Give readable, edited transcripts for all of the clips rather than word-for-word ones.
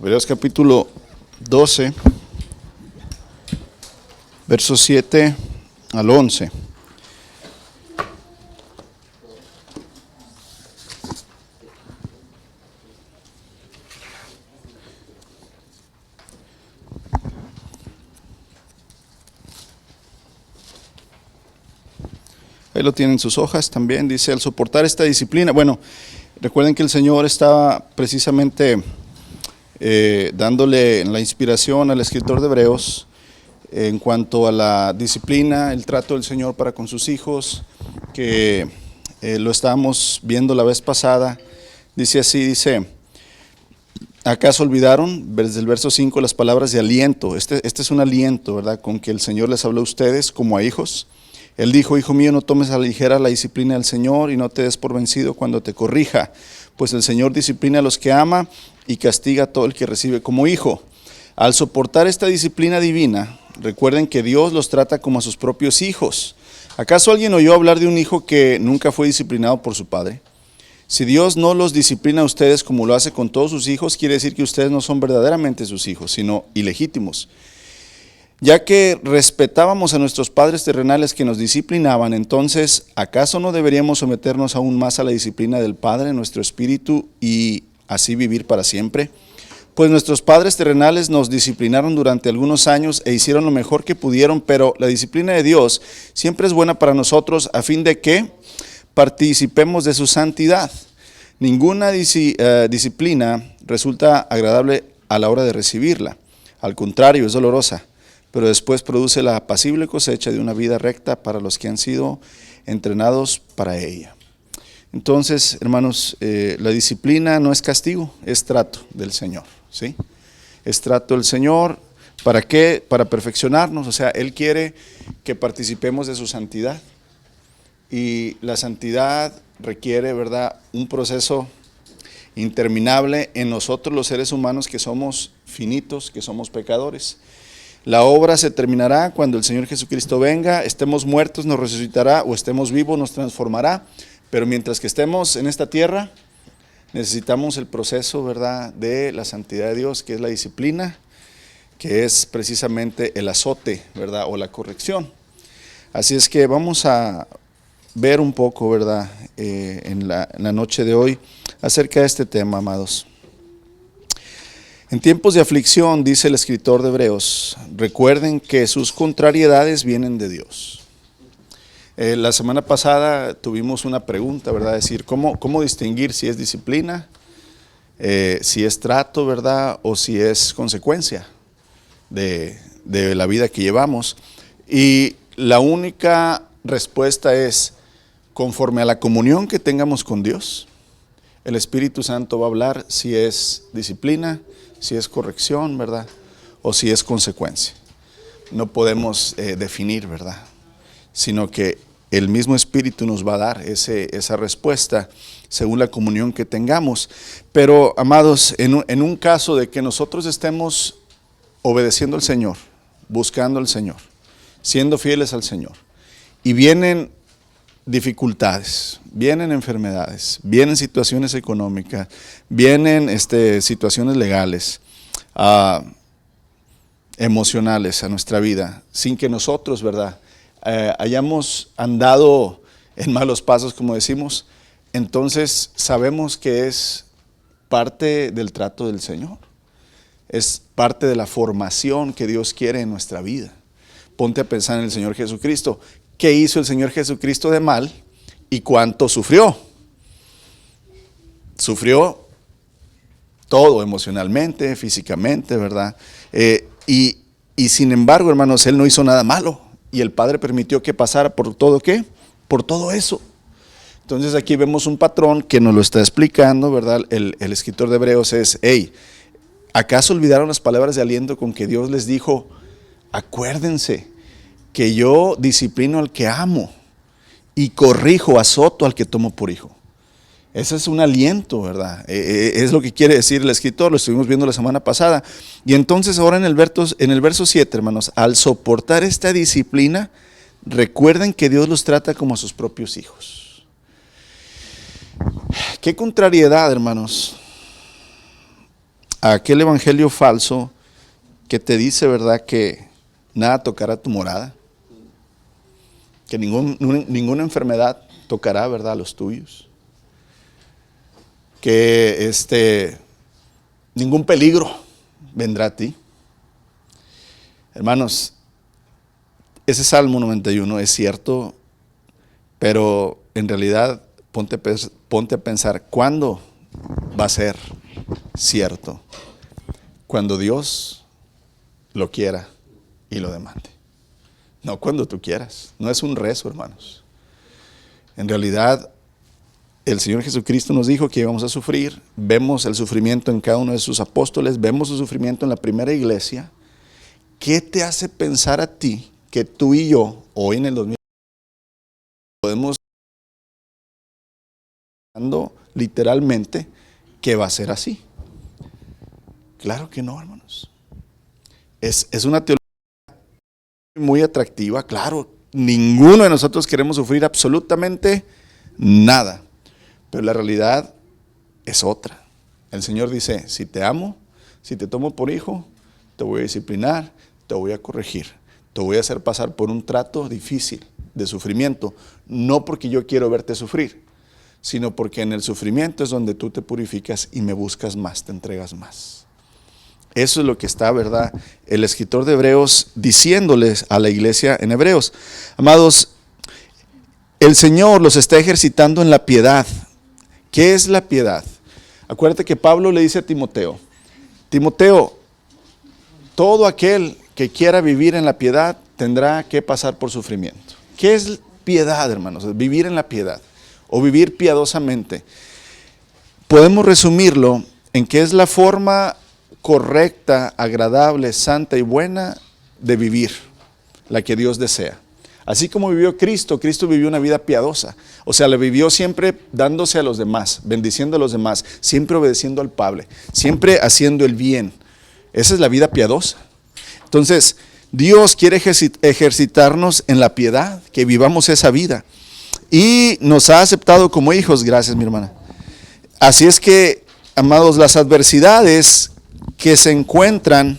Hebreos capítulo 12, versos 7 al 11. Ahí lo tienen sus hojas también, dice, al soportar esta disciplina. Bueno, recuerden que el Señor estaba precisamente dándole la inspiración al escritor de Hebreos en cuanto a la disciplina, el trato del Señor para con sus hijos, que lo estábamos viendo la vez pasada. Dice así, dice, ¿acaso olvidaron, desde el verso 5, las palabras de aliento? Este es un aliento, ¿verdad?, con que el Señor les habló a ustedes como a hijos. Él dijo, hijo mío, no tomes a la ligera la disciplina del Señor y no te des por vencido cuando te corrija, pues el Señor disciplina a los que ama y castiga a todo el que recibe como hijo. Al soportar esta disciplina divina, recuerden que Dios los trata como a sus propios hijos. ¿Acaso alguien oyó hablar de un hijo que nunca fue disciplinado por su padre? Si Dios no los disciplina a ustedes como lo hace con todos sus hijos, quiere decir que ustedes no son verdaderamente sus hijos, sino ilegítimos. Ya que respetábamos a nuestros padres terrenales que nos disciplinaban, entonces, ¿acaso no deberíamos someternos aún más a la disciplina del Padre, nuestro espíritu, y así vivir para siempre? Pues nuestros padres terrenales nos disciplinaron durante algunos años e hicieron lo mejor que pudieron, pero la disciplina de Dios siempre es buena para nosotros a fin de que participemos de su santidad. Ninguna disciplina resulta agradable a la hora de recibirla, al contrario, es dolorosa, pero después produce la apacible cosecha de una vida recta para los que han sido entrenados para ella. Entonces, hermanos, la disciplina no es castigo, es trato del Señor, ¿sí? Es trato del Señor, ¿para qué? Para perfeccionarnos, o sea, Él quiere que participemos de su santidad. Y la santidad requiere, ¿verdad?, un proceso interminable en nosotros los seres humanos que somos finitos, que somos pecadores. La obra se terminará cuando el Señor Jesucristo venga, estemos muertos, nos resucitará, o estemos vivos, nos transformará, pero mientras que estemos en esta tierra, necesitamos el proceso, ¿verdad?, de la santidad de Dios, que es la disciplina, que es precisamente el azote, ¿verdad?, o la corrección. Así es que vamos a ver un poco, ¿verdad?, en la noche de hoy acerca de este tema, amados. En tiempos de aflicción, dice el escritor de Hebreos, recuerden que sus contrariedades vienen de Dios. La semana pasada tuvimos una pregunta, ¿verdad?, decir, ¿cómo distinguir si es disciplina, si es trato, ¿verdad?, o si es consecuencia de la vida que llevamos? Y la única respuesta es, conforme a la comunión que tengamos con Dios, el Espíritu Santo va a hablar si es disciplina, si es corrección, ¿verdad?, o si es consecuencia. No podemos definir, ¿verdad?, sino que el mismo Espíritu nos va a dar esa respuesta según la comunión que tengamos. Pero, amados, en un caso de que nosotros estemos obedeciendo al Señor, buscando al Señor, siendo fieles al Señor, y vienen dificultades, vienen enfermedades, vienen situaciones económicas, vienen situaciones legales, emocionales a nuestra vida, sin que nosotros, ¿verdad?, hayamos andado en malos pasos, como decimos, entonces sabemos que es parte del trato del Señor, es parte de la formación que Dios quiere en nuestra vida. Ponte a pensar en el Señor Jesucristo. ¿Qué hizo el Señor Jesucristo de mal y cuánto sufrió? Sufrió todo, emocionalmente, físicamente, ¿verdad? Y sin embargo, hermanos, Él no hizo nada malo y el Padre permitió que pasara por todo, ¿qué? Por todo eso. Entonces aquí vemos un patrón que nos lo está explicando, ¿verdad? El escritor de Hebreos es, hey, ¿acaso olvidaron las palabras de aliento con que Dios les dijo, acuérdense que yo disciplino al que amo y corrijo, azoto al que tomo por hijo? Ese es un aliento, ¿verdad? Es lo que quiere decir el escritor, lo estuvimos viendo la semana pasada. Y entonces ahora en el verso 7, hermanos, al soportar esta disciplina, recuerden que Dios los trata como a sus propios hijos. Qué contrariedad, hermanos, a aquel evangelio falso que te dice, ¿verdad?, que nada tocará tu morada, que ninguna enfermedad tocará, ¿verdad?, a los tuyos, que ningún peligro vendrá a ti. Hermanos, ese Salmo 91 es cierto, pero en realidad ponte a pensar, ¿cuándo va a ser cierto? Cuando Dios lo quiera y lo demande. No cuando tú quieras. No es un rezo, hermanos. En realidad, el Señor Jesucristo nos dijo que íbamos a sufrir. Vemos el sufrimiento en cada uno de sus apóstoles. Vemos el sufrimiento en la primera iglesia. ¿Qué te hace pensar a ti que tú y yo, hoy en el 2020, podemos literalmente que va a ser así? Claro que no, hermanos. Es una teología muy atractiva, claro. Ninguno de nosotros queremos sufrir absolutamente nada. Pero la realidad es otra. El Señor dice, si te amo, si te tomo por hijo, te voy a disciplinar, te voy a corregir, te voy a hacer pasar por un trato difícil de sufrimiento, no porque yo quiero verte sufrir, sino porque en el sufrimiento es donde tú te purificas y me buscas más, te entregas más. Eso es lo que está, ¿verdad?, el escritor de Hebreos diciéndoles a la iglesia en Hebreos. Amados, el Señor los está ejercitando en la piedad. ¿Qué es la piedad? Acuérdate que Pablo le dice a Timoteo, todo aquel que quiera vivir en la piedad tendrá que pasar por sufrimiento. ¿Qué es piedad, hermanos? Vivir en la piedad o vivir piadosamente. Podemos resumirlo en que es la forma correcta, agradable, santa y buena de vivir, la que Dios desea. Así como vivió Cristo, Cristo vivió una vida piadosa. O sea, le vivió siempre dándose a los demás, bendiciendo a los demás, siempre obedeciendo al Padre, siempre haciendo el bien. Esa es la vida piadosa. Entonces, Dios quiere ejercitarnos en la piedad, que vivamos esa vida. Y nos ha aceptado como hijos, gracias mi hermana. Así es que, amados, las adversidades que se encuentran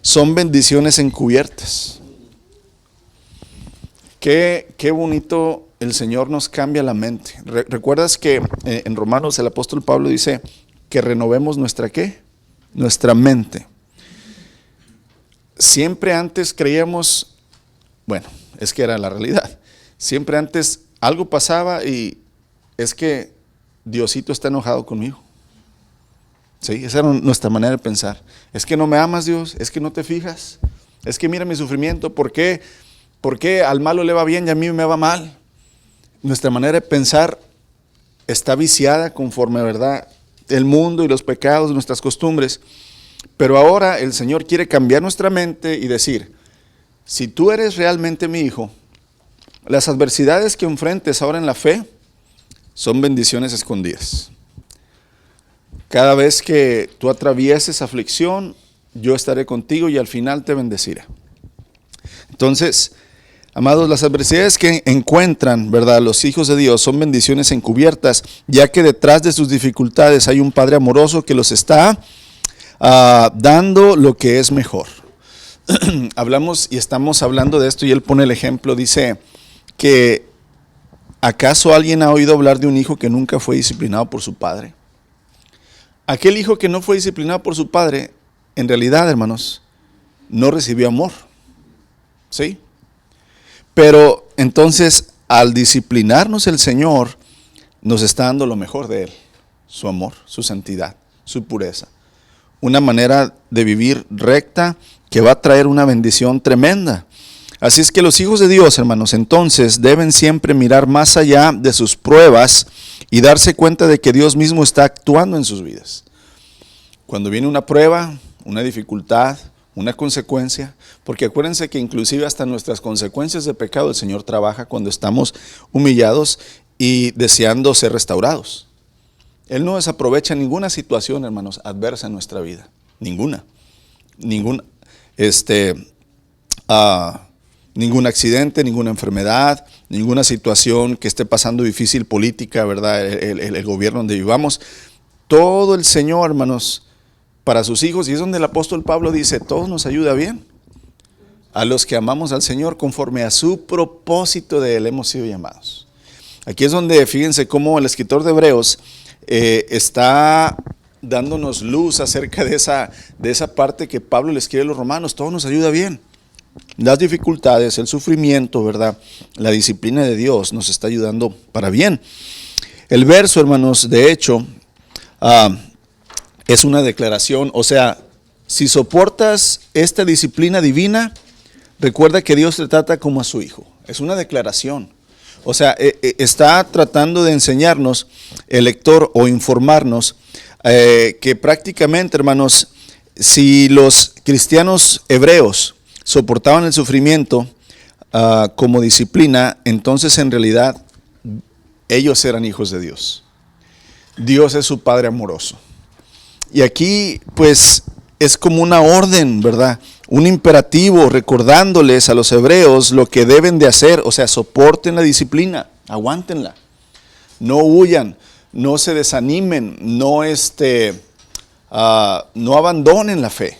son bendiciones encubiertas. Qué bonito el Señor nos cambia la mente. ¿Recuerdas que en Romanos el apóstol Pablo dice que renovemos nuestra ¿qué? Nuestra mente. Siempre antes creíamos, bueno, es que era la realidad. Siempre antes algo pasaba y es que Diosito está enojado conmigo. Sí, esa era nuestra manera de pensar. Es que no me amas, Dios, es que no te fijas. Es que mira mi sufrimiento, ¿por qué al malo le va bien y a mí me va mal? Nuestra manera de pensar está viciada conforme, ¿verdad?, el mundo y los pecados, nuestras costumbres. Pero ahora el Señor quiere cambiar nuestra mente y decir, si tú eres realmente mi hijo, las adversidades que enfrentes ahora en la fe son bendiciones escondidas. Cada vez que tú atravieses aflicción, yo estaré contigo y al final te bendeciré. Entonces, amados, las adversidades que encuentran, ¿verdad?, los hijos de Dios son bendiciones encubiertas, ya que detrás de sus dificultades hay un Padre amoroso que los está dando lo que es mejor. Hablamos y estamos hablando de esto y él pone el ejemplo, dice que ¿acaso alguien ha oído hablar de un hijo que nunca fue disciplinado por su padre? Aquel hijo que no fue disciplinado por su padre, en realidad, hermanos, no recibió amor. ¿Sí? Pero entonces, al disciplinarnos el Señor, nos está dando lo mejor de Él, su amor, su santidad, su pureza. Una manera de vivir recta que va a traer una bendición tremenda. Así es que los hijos de Dios, hermanos, entonces deben siempre mirar más allá de sus pruebas y darse cuenta de que Dios mismo está actuando en sus vidas. Cuando viene una prueba, una dificultad, una consecuencia, porque acuérdense que inclusive hasta nuestras consecuencias de pecado el Señor trabaja cuando estamos humillados y deseando ser restaurados. Él no desaprovecha ninguna situación, hermanos, adversa en nuestra vida. Ningún accidente, ninguna enfermedad, ninguna situación que esté pasando difícil política, ¿verdad? El gobierno donde vivamos. Todo el Señor, hermanos, para sus hijos, y es donde el apóstol Pablo dice, todo nos ayuda bien. A los que amamos al Señor, conforme a su propósito de Él hemos sido llamados. Aquí es donde, fíjense cómo el escritor de Hebreos está dándonos luz acerca de esa parte que Pablo le escribe a los romanos. Todo nos ayuda bien. Las dificultades, el sufrimiento, ¿verdad? La disciplina de Dios nos está ayudando para bien. El verso, hermanos, de hecho, es una declaración. O sea, si soportas esta disciplina divina, recuerda que Dios te trata como a su hijo. Es una declaración. O sea, está tratando de enseñarnos el lector o informarnos que prácticamente, hermanos, si los cristianos hebreos soportaban el sufrimiento como disciplina, entonces en realidad ellos eran hijos de Dios. Dios es su Padre amoroso. Y aquí pues es como una orden, ¿verdad? Un imperativo recordándoles a los hebreos lo que deben de hacer. O sea, soporten la disciplina, aguántenla, no huyan, no se desanimen, no abandonen la fe.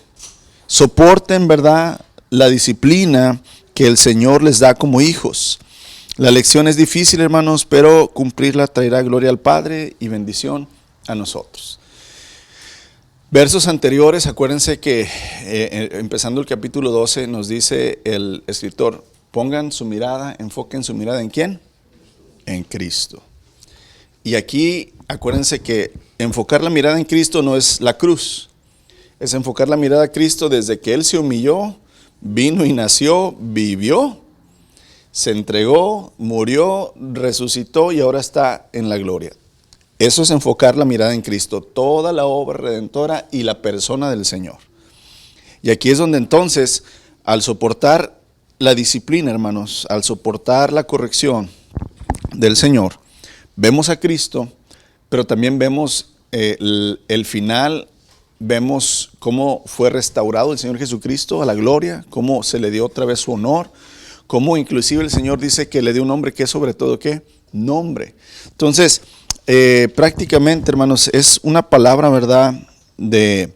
Soporten, ¿verdad?, la disciplina que el Señor les da como hijos. La lección es difícil, hermanos, pero cumplirla traerá gloria al Padre y bendición a nosotros. Versos anteriores, acuérdense que empezando el capítulo 12 nos dice el escritor, pongan su mirada, enfoquen su mirada ¿en quién? En Cristo. Y aquí acuérdense que enfocar la mirada en Cristo no es la cruz, es enfocar la mirada a Cristo desde que Él se humilló, vino y nació, vivió, se entregó, murió, resucitó y ahora está en la gloria. Eso es enfocar la mirada en Cristo, toda la obra redentora y la persona del Señor. Y aquí es donde entonces, al soportar la disciplina, hermanos, al soportar la corrección del Señor, vemos a Cristo, pero también vemos el final, vemos cómo fue restaurado el Señor Jesucristo a la gloria, cómo se le dio otra vez su honor, cómo inclusive el Señor dice que le dio un nombre que es sobre todo, ¿qué? Nombre. Entonces, prácticamente, hermanos, es una palabra, ¿verdad?, de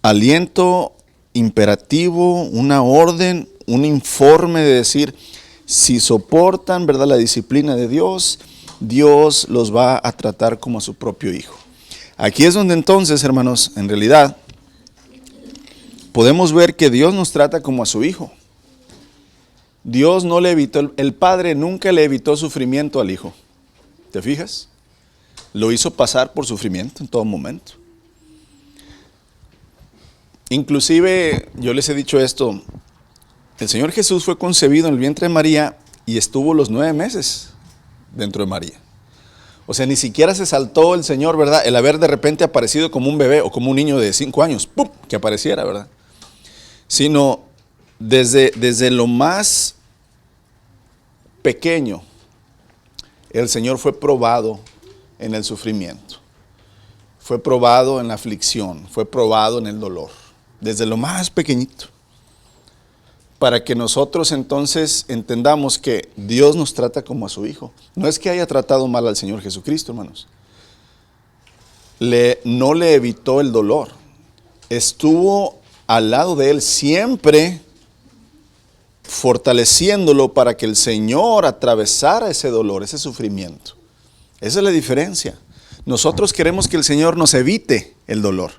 aliento imperativo, una orden, un informe de decir, si soportan, ¿verdad?, la disciplina de Dios, Dios los va a tratar como a su propio hijo. Aquí es donde entonces, hermanos, en realidad, podemos ver que Dios nos trata como a su hijo. Dios no le evitó, el Padre nunca le evitó sufrimiento al Hijo. ¿Te fijas? Lo hizo pasar por sufrimiento en todo momento. Inclusive, yo les he dicho esto, el Señor Jesús fue concebido en el vientre de María y estuvo los 9 meses dentro de María. O sea, ni siquiera se saltó el Señor, ¿verdad? El haber de repente aparecido como un bebé o como un niño de 5 años, ¡pum!, que apareciera, ¿verdad? Sino desde lo más pequeño, el Señor fue probado en el sufrimiento, fue probado en la aflicción, fue probado en el dolor, desde lo más pequeñito, para que nosotros entonces entendamos que Dios nos trata como a su Hijo. No es que haya tratado mal al Señor Jesucristo, hermanos, no le evitó el dolor, estuvo al lado de Él siempre, fortaleciéndolo para que el Señor atravesara ese dolor, ese sufrimiento. Esa es la diferencia. Nosotros queremos que el Señor nos evite el dolor,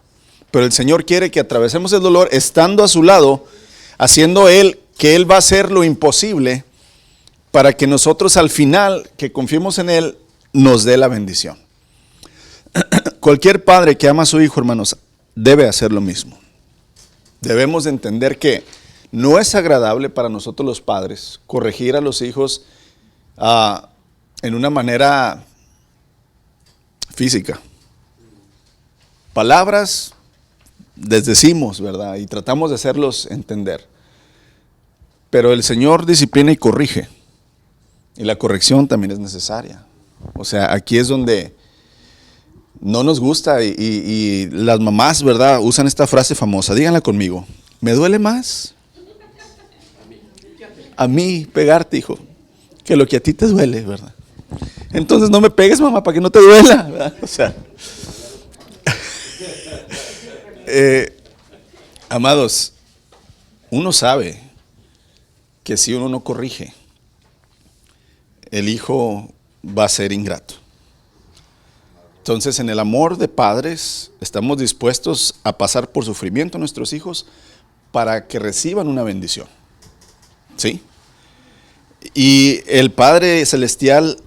pero el Señor quiere que atravesemos el dolor estando a su lado, haciendo que Él va a hacer lo imposible para que nosotros al final, que confiemos en Él, nos dé la bendición. Cualquier padre que ama a su hijo, hermanos, debe hacer lo mismo. Debemos de entender que no es agradable para nosotros los padres corregir a los hijos en una manera física. Palabras les decimos, ¿verdad? Y tratamos de hacerlos entender. Pero el Señor disciplina y corrige. Y la corrección también es necesaria. O sea, aquí es donde no nos gusta y las mamás, ¿verdad?, usan esta frase famosa. Díganla conmigo. ¿Me duele más a mí pegarte, hijo, que lo que a ti te duele, ¿verdad? Entonces no me pegues, mamá, para que no te duela, ¿verdad? O sea, Amados, uno sabe que si uno no corrige, el hijo va a ser ingrato. Entonces, en el amor de padres, estamos dispuestos a pasar por sufrimiento a nuestros hijos para que reciban una bendición. ¿Sí? Y el Padre Celestial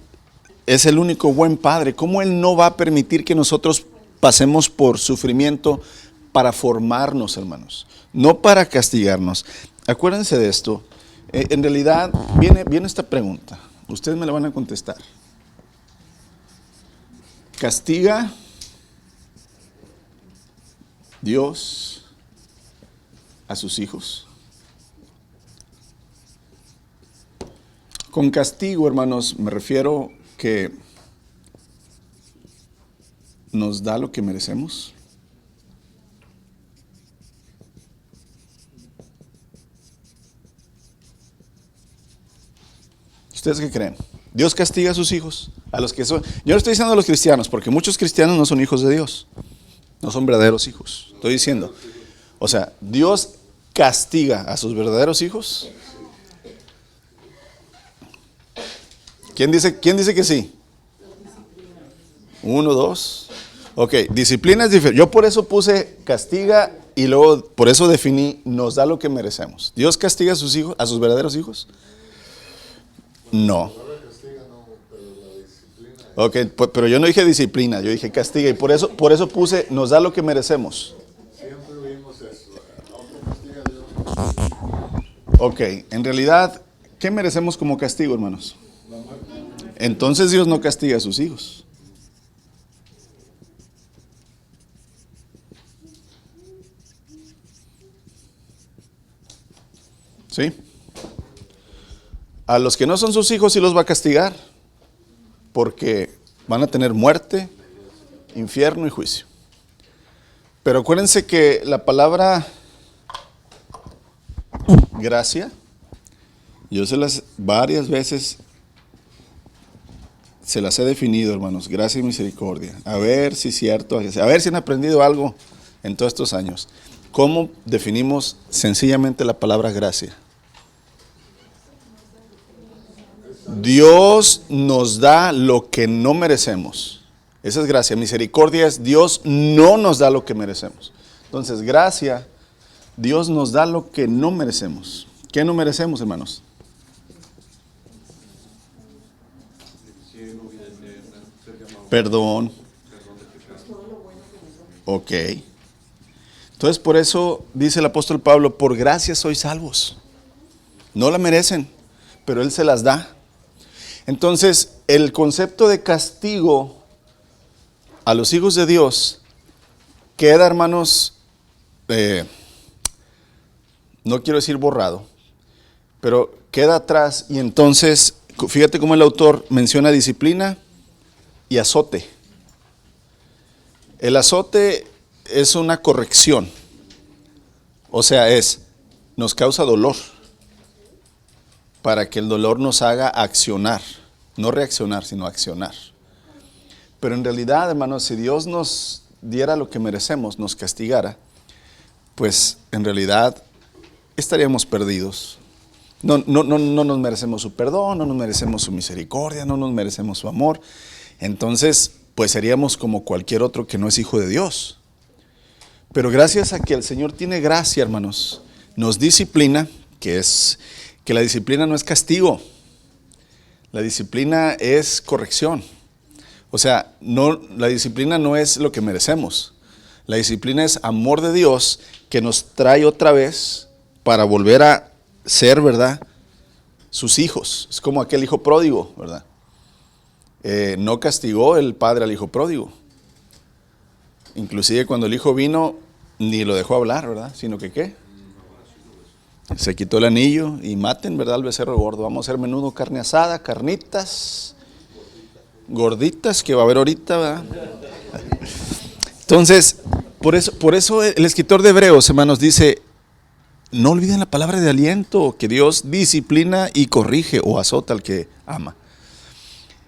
es el único buen Padre. ¿Cómo Él no va a permitir que nosotros pasemos por sufrimiento para formarnos, hermanos? No para castigarnos. Acuérdense de esto. En realidad, viene esta pregunta. Ustedes me la van a contestar. ¿Castiga Dios a sus hijos? Con castigo, hermanos, me refiero que nos da lo que merecemos. ¿Ustedes qué creen? ¿Dios castiga a sus hijos? A los que son. Yo no estoy diciendo a los cristianos, porque muchos cristianos no son hijos de Dios. No son verdaderos hijos. Estoy diciendo. O sea, ¿Dios castiga a sus verdaderos hijos? ¿Quién dice que sí? 1, 2. Ok, disciplina es diferente. Yo por eso puse castiga y luego por eso definí nos da lo que merecemos. ¿Dios castiga a sus hijos, a sus verdaderos hijos? No. Ok, pero yo no dije disciplina, yo dije castiga y por eso puse nos da lo que merecemos. Siempre vimos eso. Castiga a Dios. Ok, en realidad, ¿qué merecemos como castigo, hermanos? Entonces Dios no castiga a sus hijos. ¿Sí? A los que no son sus hijos sí los va a castigar, porque van a tener muerte, infierno y juicio. Pero acuérdense que la palabra gracia, yo varias veces se las he definido, hermanos, gracia y misericordia. A ver si es cierto, a ver si han aprendido algo en todos estos años. ¿Cómo definimos sencillamente la palabra gracia? Dios nos da lo que no merecemos. Esa es gracia. Misericordia es Dios no nos da lo que merecemos. Entonces, gracia, Dios nos da lo que no merecemos. ¿Qué no merecemos, hermanos? Perdón. Ok. Entonces, por eso dice el apóstol Pablo, por gracia sois salvos. No la merecen, pero Él se las da. Entonces, el concepto de castigo a los hijos de Dios queda, hermanos, no quiero decir borrado, pero queda atrás. Y entonces, fíjate cómo el autor menciona disciplina y azote. El azote es una corrección, o sea, nos causa dolor, para que el dolor nos haga accionar, no reaccionar, sino accionar. Pero en realidad, hermanos, si Dios nos diera lo que merecemos, nos castigara, pues en realidad estaríamos perdidos. No nos merecemos su perdón, no nos merecemos su misericordia, no nos merecemos su amor. Entonces, pues seríamos como cualquier otro que no es hijo de Dios. Pero gracias a que el Señor tiene gracia, hermanos, nos disciplina, que la disciplina no es castigo, la disciplina es corrección. O sea, la disciplina no es lo que merecemos. La disciplina es amor de Dios que nos trae otra vez para volver a ser, ¿verdad?, sus hijos. Es como aquel hijo pródigo, ¿verdad? No castigó el padre al hijo pródigo. Inclusive cuando el hijo vino, ni lo dejó hablar, ¿verdad? Sino que ¿qué? Se quitó el anillo y maten, ¿verdad?, al becerro gordo. Vamos a hacer menudo, carne asada, carnitas gorditas que va a haber ahorita, ¿verdad? Entonces, por eso el escritor de Hebreos, hermanos, dice, no olviden la palabra de aliento, que Dios disciplina y corrige o azota al que ama.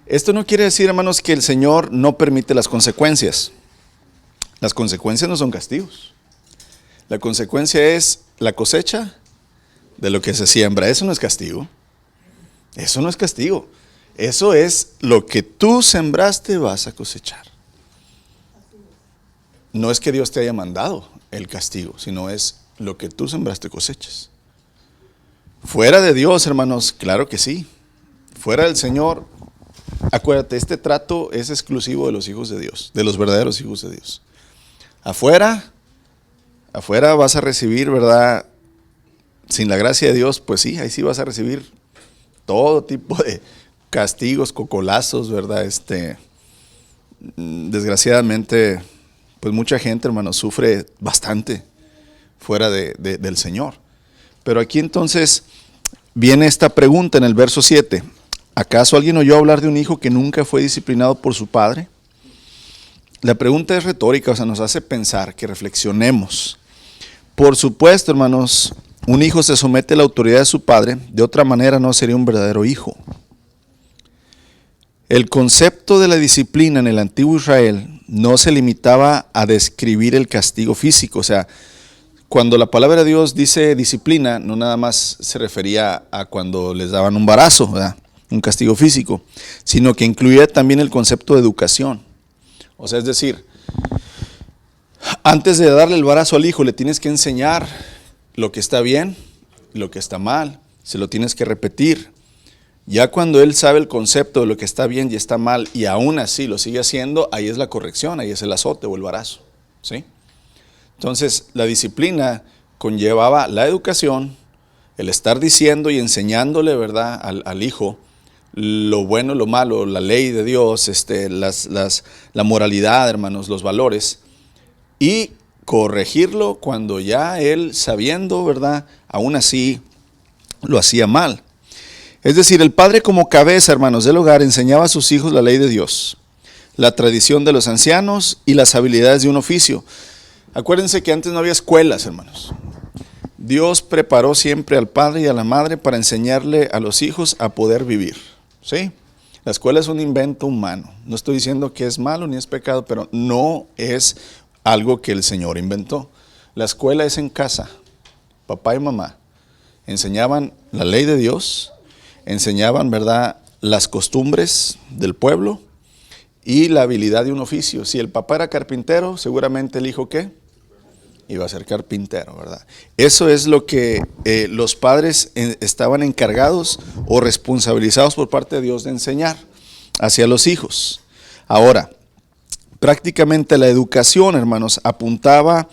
Esto no quiere decir, hermanos, que el Señor no permite las consecuencias. Las consecuencias no son castigos. La consecuencia es la cosecha de lo que se siembra. Eso no es castigo. Eso no es castigo. Eso es lo que tú sembraste vas a cosechar. No es que Dios te haya mandado el castigo, sino es lo que tú sembraste cosechas. Fuera de Dios, hermanos, claro que sí. Fuera del Señor, acuérdate, este trato es exclusivo de los hijos de Dios, de los verdaderos hijos de Dios. Afuera vas a recibir, ¿verdad? Sin la gracia de Dios, pues sí, ahí sí vas a recibir todo tipo de castigos, cocolazos, ¿verdad? Desgraciadamente, pues mucha gente, hermanos, sufre bastante fuera del Señor. Pero aquí entonces viene esta pregunta en el verso 7. ¿Acaso alguien oyó hablar de un hijo que nunca fue disciplinado por su padre? La pregunta es retórica, o sea, nos hace pensar, que reflexionemos. Por supuesto, hermanos, un hijo se somete a la autoridad de su padre, de otra manera no sería un verdadero hijo. El concepto de la disciplina en el antiguo Israel no se limitaba a describir el castigo físico, o sea, cuando la palabra de Dios dice disciplina, no nada más se refería a cuando les daban un varazo, ¿verdad? Un castigo físico, sino que incluía también el concepto de educación. O sea, es decir, antes de darle el varazo al hijo, le tienes que enseñar lo que está bien, lo que está mal, se lo tienes que repetir. Ya cuando él sabe el concepto de lo que está bien y está mal, y aún así lo sigue haciendo, ahí es la corrección, ahí es el azote o el varazo, ¿sí? Entonces, la disciplina conllevaba la educación, el estar diciendo y enseñándole, ¿verdad?, al hijo lo bueno, lo malo, la ley de Dios, la moralidad, hermanos, los valores, y corregirlo cuando ya él, sabiendo, ¿verdad?, aún así lo hacía mal. Es decir, el padre como cabeza, hermanos, del hogar enseñaba a sus hijos la ley de Dios, la tradición de los ancianos y las habilidades de un oficio. Acuérdense que antes no había escuelas, hermanos. Dios preparó siempre al padre y a la madre para enseñarle a los hijos a poder vivir, ¿sí? La escuela es un invento humano. No estoy diciendo que es malo ni es pecado, pero no es algo que el Señor inventó. La escuela es en casa. Papá y mamá enseñaban la ley de Dios, enseñaban, ¿verdad?, las costumbres del pueblo y la habilidad de un oficio. Si el papá era carpintero, seguramente el hijo, ¿qué? Iba a ser carpintero, ¿verdad? Eso es lo que los padres estaban encargados o responsabilizados por parte de Dios de enseñar hacia los hijos. Ahora, prácticamente la educación, hermanos, apuntaba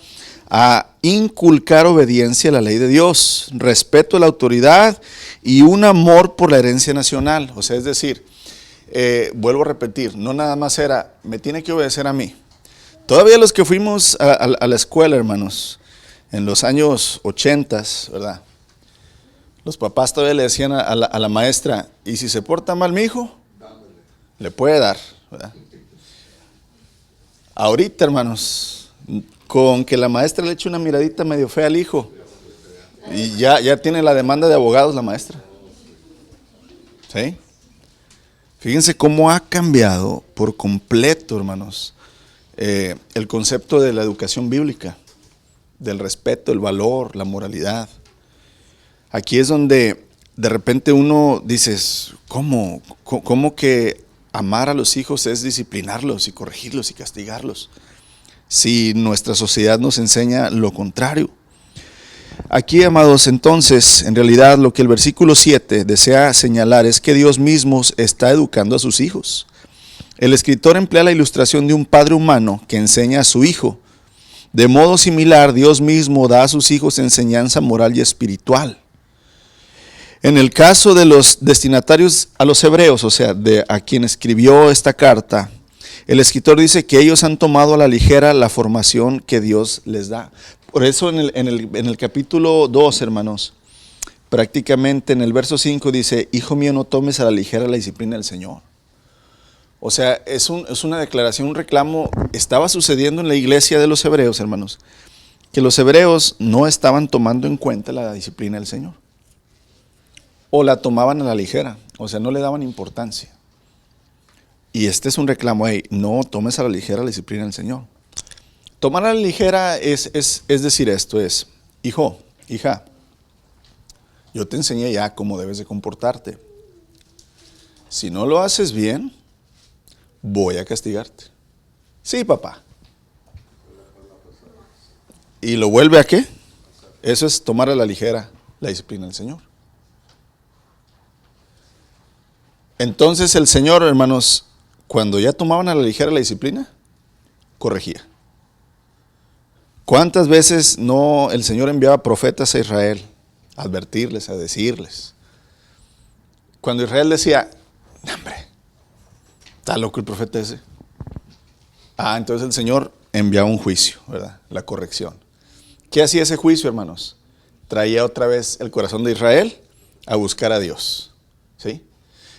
a inculcar obediencia a la ley de Dios, respeto a la autoridad y un amor por la herencia nacional. O sea, es decir, vuelvo a repetir, no nada más era, me tiene que obedecer a mí. Todavía los que fuimos a la escuela, hermanos, en los años 80, ¿verdad? Los papás todavía le decían a la maestra, ¿y si se porta mal mi hijo? Le puede dar, ¿verdad? Ahorita, hermanos, con que la maestra le eche una miradita medio fea al hijo, y ya tiene la demanda de abogados la maestra. ¿Sí? Fíjense cómo ha cambiado por completo, hermanos, el concepto de la educación bíblica, del respeto, el valor, la moralidad. Aquí es donde de repente uno dices, ¿cómo que amar a los hijos es disciplinarlos y corregirlos y castigarlos? Si nuestra sociedad nos enseña lo contrario. Aquí, amados, entonces, en realidad lo que el versículo 7 desea señalar es que Dios mismo está educando a sus hijos. El escritor emplea la ilustración de un padre humano que enseña a su hijo. De modo similar, Dios mismo da a sus hijos enseñanza moral y espiritual. En el caso de los destinatarios a los hebreos, o sea, a quien escribió esta carta, el escritor dice que ellos han tomado a la ligera la formación que Dios les da. Por eso en el capítulo 2, hermanos, prácticamente en el verso 5 dice, hijo mío, no tomes a la ligera la disciplina del Señor. O sea, es una declaración, un reclamo. Estaba sucediendo en la iglesia de los hebreos, hermanos, que los hebreos no estaban tomando en cuenta la disciplina del Señor. O la tomaban a la ligera, o sea, no le daban importancia. Y este es un reclamo, hey, no tomes a la ligera la disciplina del Señor. Tomar a la ligera es decir esto, es, hijo, hija, yo te enseñé ya cómo debes de comportarte. Si no lo haces bien, voy a castigarte. Sí, papá. ¿Y lo vuelve a qué? Eso es tomar a la ligera la disciplina del Señor. Entonces el Señor, hermanos, cuando ya tomaban a la ligera la disciplina, corregía. ¿Cuántas veces no el Señor enviaba profetas a Israel a advertirles, a decirles? Cuando Israel decía, hombre, está loco el profeta ese. Entonces el Señor enviaba un juicio, ¿verdad? La corrección. ¿Qué hacía ese juicio, hermanos? Traía otra vez el corazón de Israel a buscar a Dios, ¿sí?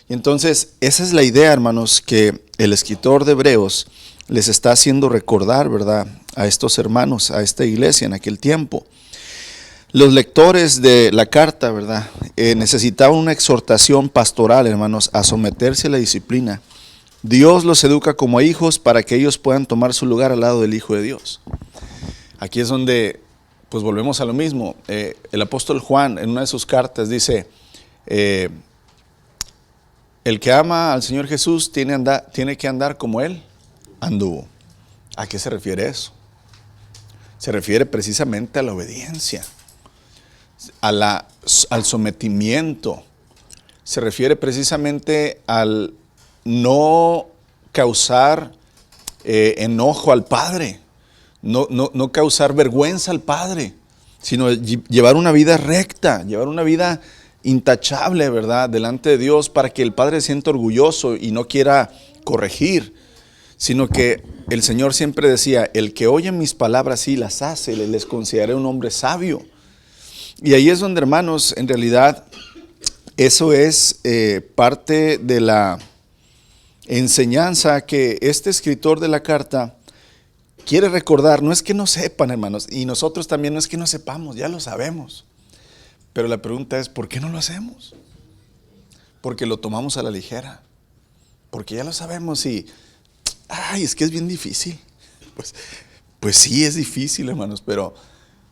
Y entonces esa es la idea, hermanos, que el escritor de Hebreos les está haciendo recordar, ¿verdad?, a estos hermanos, a esta iglesia en aquel tiempo. Los lectores de la carta, ¿verdad?, necesitaban una exhortación pastoral, hermanos, a someterse a la disciplina. Dios los educa como hijos para que ellos puedan tomar su lugar al lado del Hijo de Dios. Aquí es donde, pues volvemos a lo mismo. El apóstol Juan, en una de sus cartas, dice, el que ama al Señor Jesús tiene que andar como Él anduvo. ¿A qué se refiere eso? Se refiere precisamente a la obediencia, al sometimiento. Se refiere precisamente al no causar enojo al Padre, no causar vergüenza al Padre, sino llevar una vida recta, llevar una vida intachable, ¿verdad?, delante de Dios, para que el Padre se sienta orgulloso y no quiera corregir, sino que el Señor siempre decía, el que oye mis palabras y las hace, les consideraré un hombre sabio. Y ahí es donde, hermanos, en realidad eso es parte de la enseñanza que este escritor de la carta quiere recordar. No es que no sepan, hermanos, y nosotros también no es que no sepamos, ya lo sabemos. Pero la pregunta es, ¿por qué no lo hacemos? Porque lo tomamos a la ligera. Porque ya lo sabemos y, es que es bien difícil. Pues sí es difícil, hermanos, pero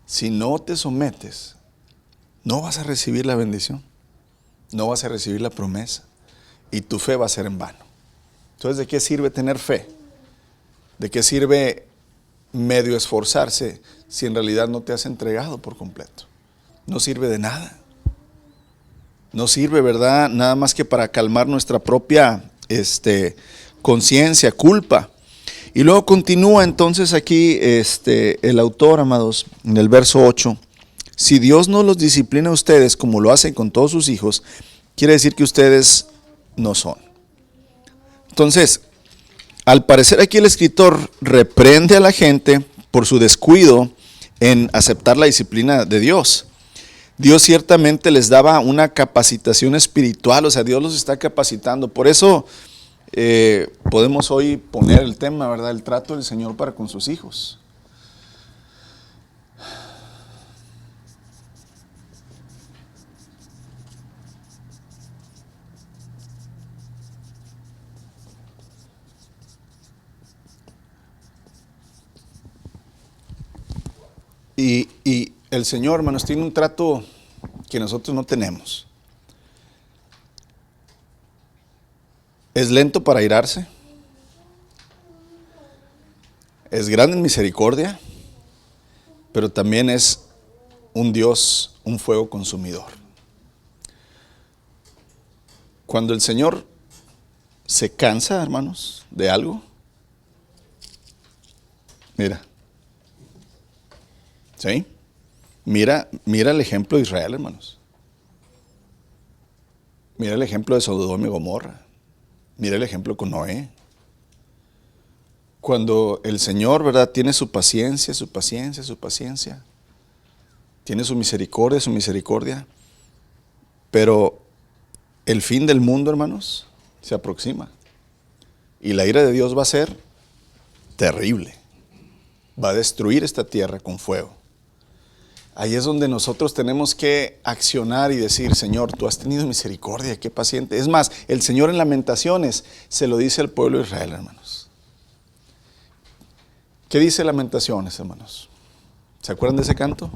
si no te sometes, no vas a recibir la bendición. No vas a recibir la promesa. Y tu fe va a ser en vano. Entonces, ¿de qué sirve tener fe? ¿De qué sirve medio esforzarse si en realidad no te has entregado por completo? No sirve de nada. No sirve, ¿verdad?, nada más que para calmar nuestra propia conciencia, culpa. Y luego continúa entonces aquí el autor, amados, en el verso 8. Si Dios no los disciplina a ustedes como lo hacen con todos sus hijos, quiere decir que ustedes no son. Entonces, al parecer aquí el escritor reprende a la gente por su descuido en aceptar la disciplina de Dios. Dios ciertamente les daba una capacitación espiritual, o sea, Dios los está capacitando. Por eso podemos hoy poner el tema, ¿verdad?, el trato del Señor para con sus hijos. Y el Señor, hermanos, tiene un trato que nosotros no tenemos. Es lento para airarse. Es grande en misericordia. Pero también es un Dios, un fuego consumidor. Cuando el Señor se cansa, hermanos, de algo, mira. ¿Sí? Mira el ejemplo de Israel, hermanos. Mira el ejemplo de Sodoma y Gomorra. Mira el ejemplo con Noé. Cuando el Señor, ¿verdad?, tiene su paciencia, tiene su misericordia, pero el fin del mundo, hermanos, se aproxima. Y la ira de Dios va a ser terrible. Va a destruir esta tierra con fuego. Ahí es donde nosotros tenemos que accionar y decir, Señor, tú has tenido misericordia, qué paciente. Es más, el Señor en Lamentaciones se lo dice al pueblo de Israel, hermanos. ¿Qué dice Lamentaciones, hermanos? ¿Se acuerdan de ese canto?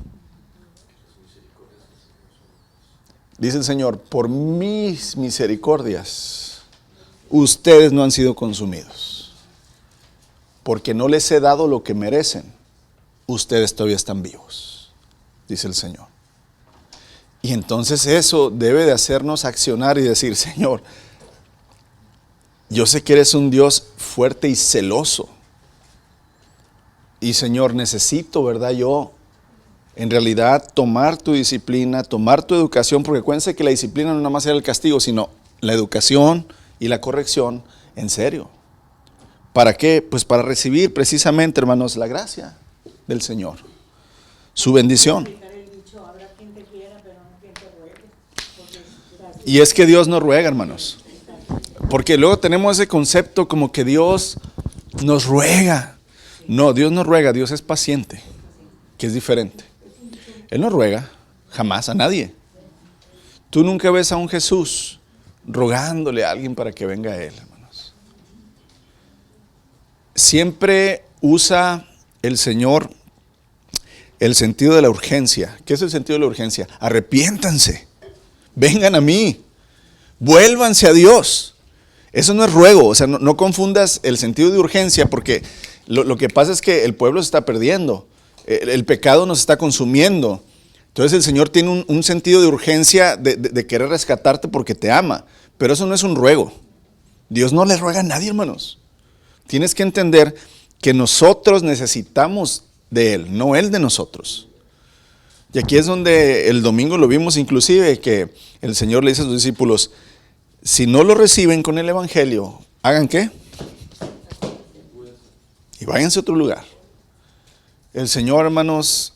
Dice el Señor, por mis misericordias, ustedes no han sido consumidos. Porque no les he dado lo que merecen, ustedes todavía están vivos, dice el Señor. Y entonces eso debe de hacernos accionar y decir, Señor, yo sé que eres un Dios fuerte y celoso. Y Señor, necesito, ¿verdad? Yo, en realidad, tomar tu disciplina, tomar tu educación, porque acuérdense que la disciplina no nada más era el castigo, sino la educación y la corrección en serio. ¿Para qué? Pues para recibir precisamente, hermanos, la gracia del Señor, su bendición. Y es que Dios no ruega, hermanos. Porque luego tenemos ese concepto como que Dios nos ruega. No, Dios no ruega, Dios es paciente, que es diferente. Él no ruega jamás a nadie. Tú nunca ves a un Jesús rogándole a alguien para que venga a Él, hermanos. Siempre usa el Señor el sentido de la urgencia. ¿Qué es el sentido de la urgencia? Arrepiéntanse, vengan a mí, vuélvanse a Dios. Eso no es ruego, o sea, no confundas el sentido de urgencia, porque lo que pasa es que el pueblo se está perdiendo, el pecado nos está consumiendo. Entonces el Señor tiene un sentido de urgencia de querer rescatarte porque te ama, pero eso no es un ruego. Dios no le ruega a nadie, hermanos. Tienes que entender que nosotros necesitamos de Él, no Él de nosotros. Y aquí es donde el domingo lo vimos inclusive, que el Señor le dice a sus discípulos, si no lo reciben con el evangelio, ¿hagan qué? Y váyanse a otro lugar. El Señor, hermanos,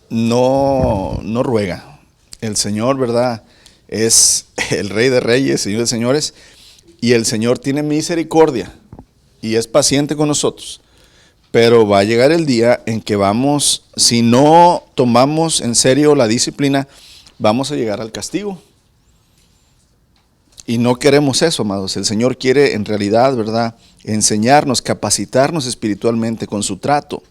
no ruega. El Señor, ¿verdad? Es el Rey de Reyes, Señor de Señores. Y el Señor tiene misericordia y es paciente con nosotros. Pero va a llegar el día en que vamos, si no tomamos en serio la disciplina, vamos a llegar al castigo. Y no queremos eso, amados. El Señor quiere en realidad, ¿verdad?, enseñarnos, capacitarnos espiritualmente con su trato.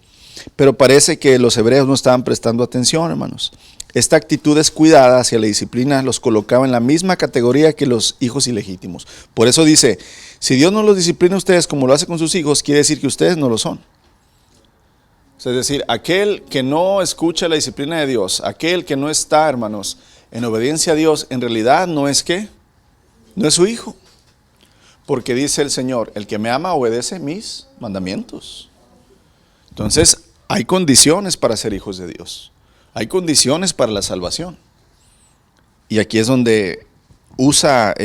Pero parece que los hebreos no estaban prestando atención, hermanos. Esta actitud descuidada hacia la disciplina los colocaba en la misma categoría que los hijos ilegítimos. Por eso dice, si Dios no los disciplina a ustedes como lo hace con sus hijos, quiere decir que ustedes no lo son. Es decir, aquel que no escucha la disciplina de Dios, aquel que no está, hermanos, en obediencia a Dios, en realidad no es ¿qué? No es su hijo. Porque dice el Señor, el que me ama obedece mis mandamientos. Entonces, hay condiciones para ser hijos de Dios. Hay condiciones para la salvación. Y aquí es donde usa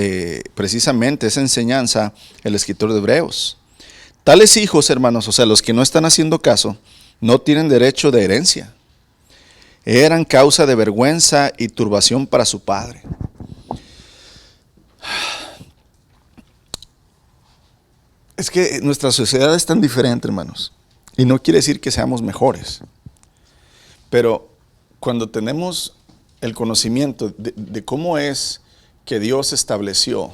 precisamente esa enseñanza el escritor de Hebreos. Tales hijos, hermanos, o sea, los que no están haciendo caso, no tienen derecho de herencia. Eran causa de vergüenza y turbación para su padre. Es que nuestra sociedad es tan diferente, hermanos. Y no quiere decir que seamos mejores. Pero cuando tenemos el conocimiento de cómo es que Dios estableció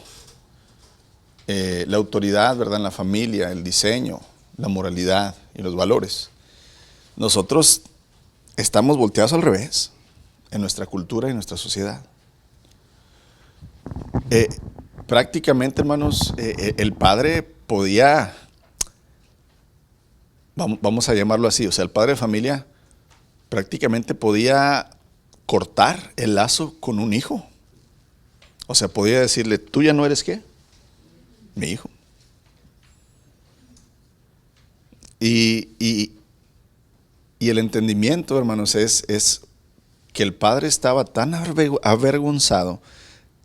la autoridad, ¿verdad?, en la familia, el diseño, la moralidad y los valores, nosotros estamos volteados al revés en nuestra cultura y en nuestra sociedad. Prácticamente, hermanos, el padre podía, vamos a llamarlo así, o sea, el padre de familia prácticamente podía cortar el lazo con un hijo. O sea, podía decirle, ¿tú ya no eres qué? Mi hijo. Y el entendimiento, hermanos, es que el padre estaba tan avergonzado,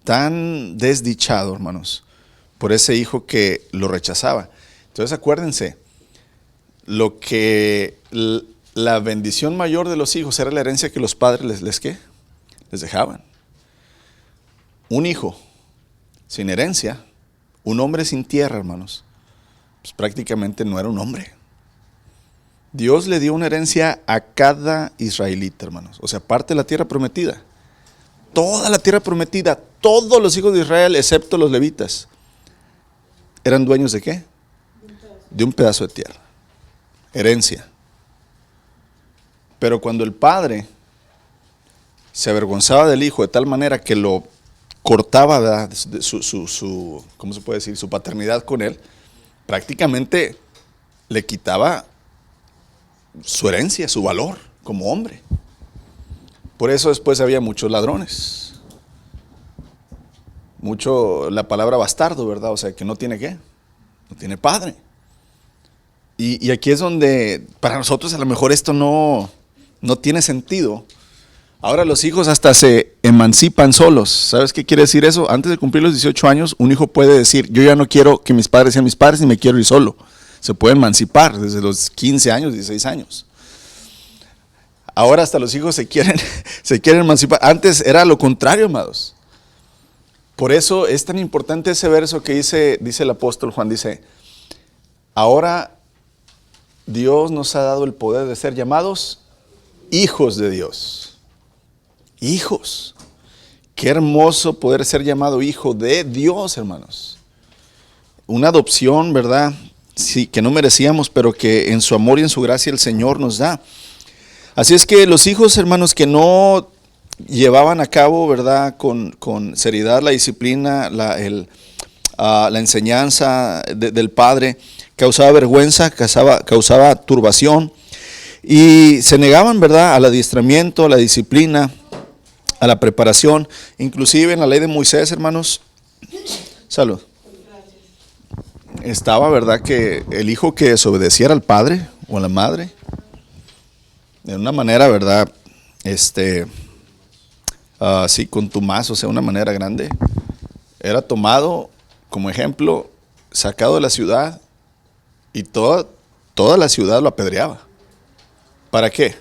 tan desdichado, hermanos, por ese hijo que lo rechazaba. Entonces acuérdense, lo que la bendición mayor de los hijos era la herencia que los padres les dejaban. Un hijo sin herencia, un hombre sin tierra, hermanos, pues prácticamente no era un hombre. Dios le dio una herencia a cada israelita, hermanos. O sea, parte de la tierra prometida. Toda la tierra prometida, todos los hijos de Israel, excepto los levitas, eran dueños ¿de qué? De un pedazo de tierra. Herencia. Pero cuando el padre se avergonzaba del hijo de tal manera que lo cortaba, ¿verdad?, ¿cómo se puede decir?, su paternidad con él, prácticamente le quitaba su herencia, su valor como hombre. Por eso después había muchos ladrones. La palabra bastardo, ¿verdad? O sea, que no tiene qué, no tiene padre. Y aquí es donde para nosotros a lo mejor esto no tiene sentido. Ahora los hijos hasta se emancipan solos. ¿Sabes qué quiere decir eso? Antes de cumplir los 18 años, un hijo puede decir, yo ya no quiero que mis padres sean mis padres ni me quiero ir solo. Se puede emancipar desde los 15 años, 16 años. Ahora hasta los hijos se quieren emancipar. Antes era lo contrario, amados. Por eso es tan importante ese verso que dice el apóstol Juan, dice, ahora Dios nos ha dado el poder de ser llamados hijos de Dios. Hijos. Qué hermoso poder ser llamado hijo de Dios, hermanos. Una adopción, ¿verdad? Sí, que no merecíamos, pero que en su amor y en su gracia el Señor nos da. Así es que los hijos, hermanos, que no llevaban a cabo, ¿verdad?, con seriedad la disciplina, la enseñanza del padre, causaba vergüenza, causaba turbación, y se negaban, ¿verdad?, al adiestramiento, a la disciplina, a la preparación. Inclusive en la ley de Moisés, hermanos, salud, estaba, ¿verdad?, que el hijo que desobedeciera al padre o a la madre, de una manera, ¿verdad?, sí, contumaz, o sea, una manera grande, era tomado como ejemplo, sacado de la ciudad, y toda la ciudad lo apedreaba. ¿Para qué?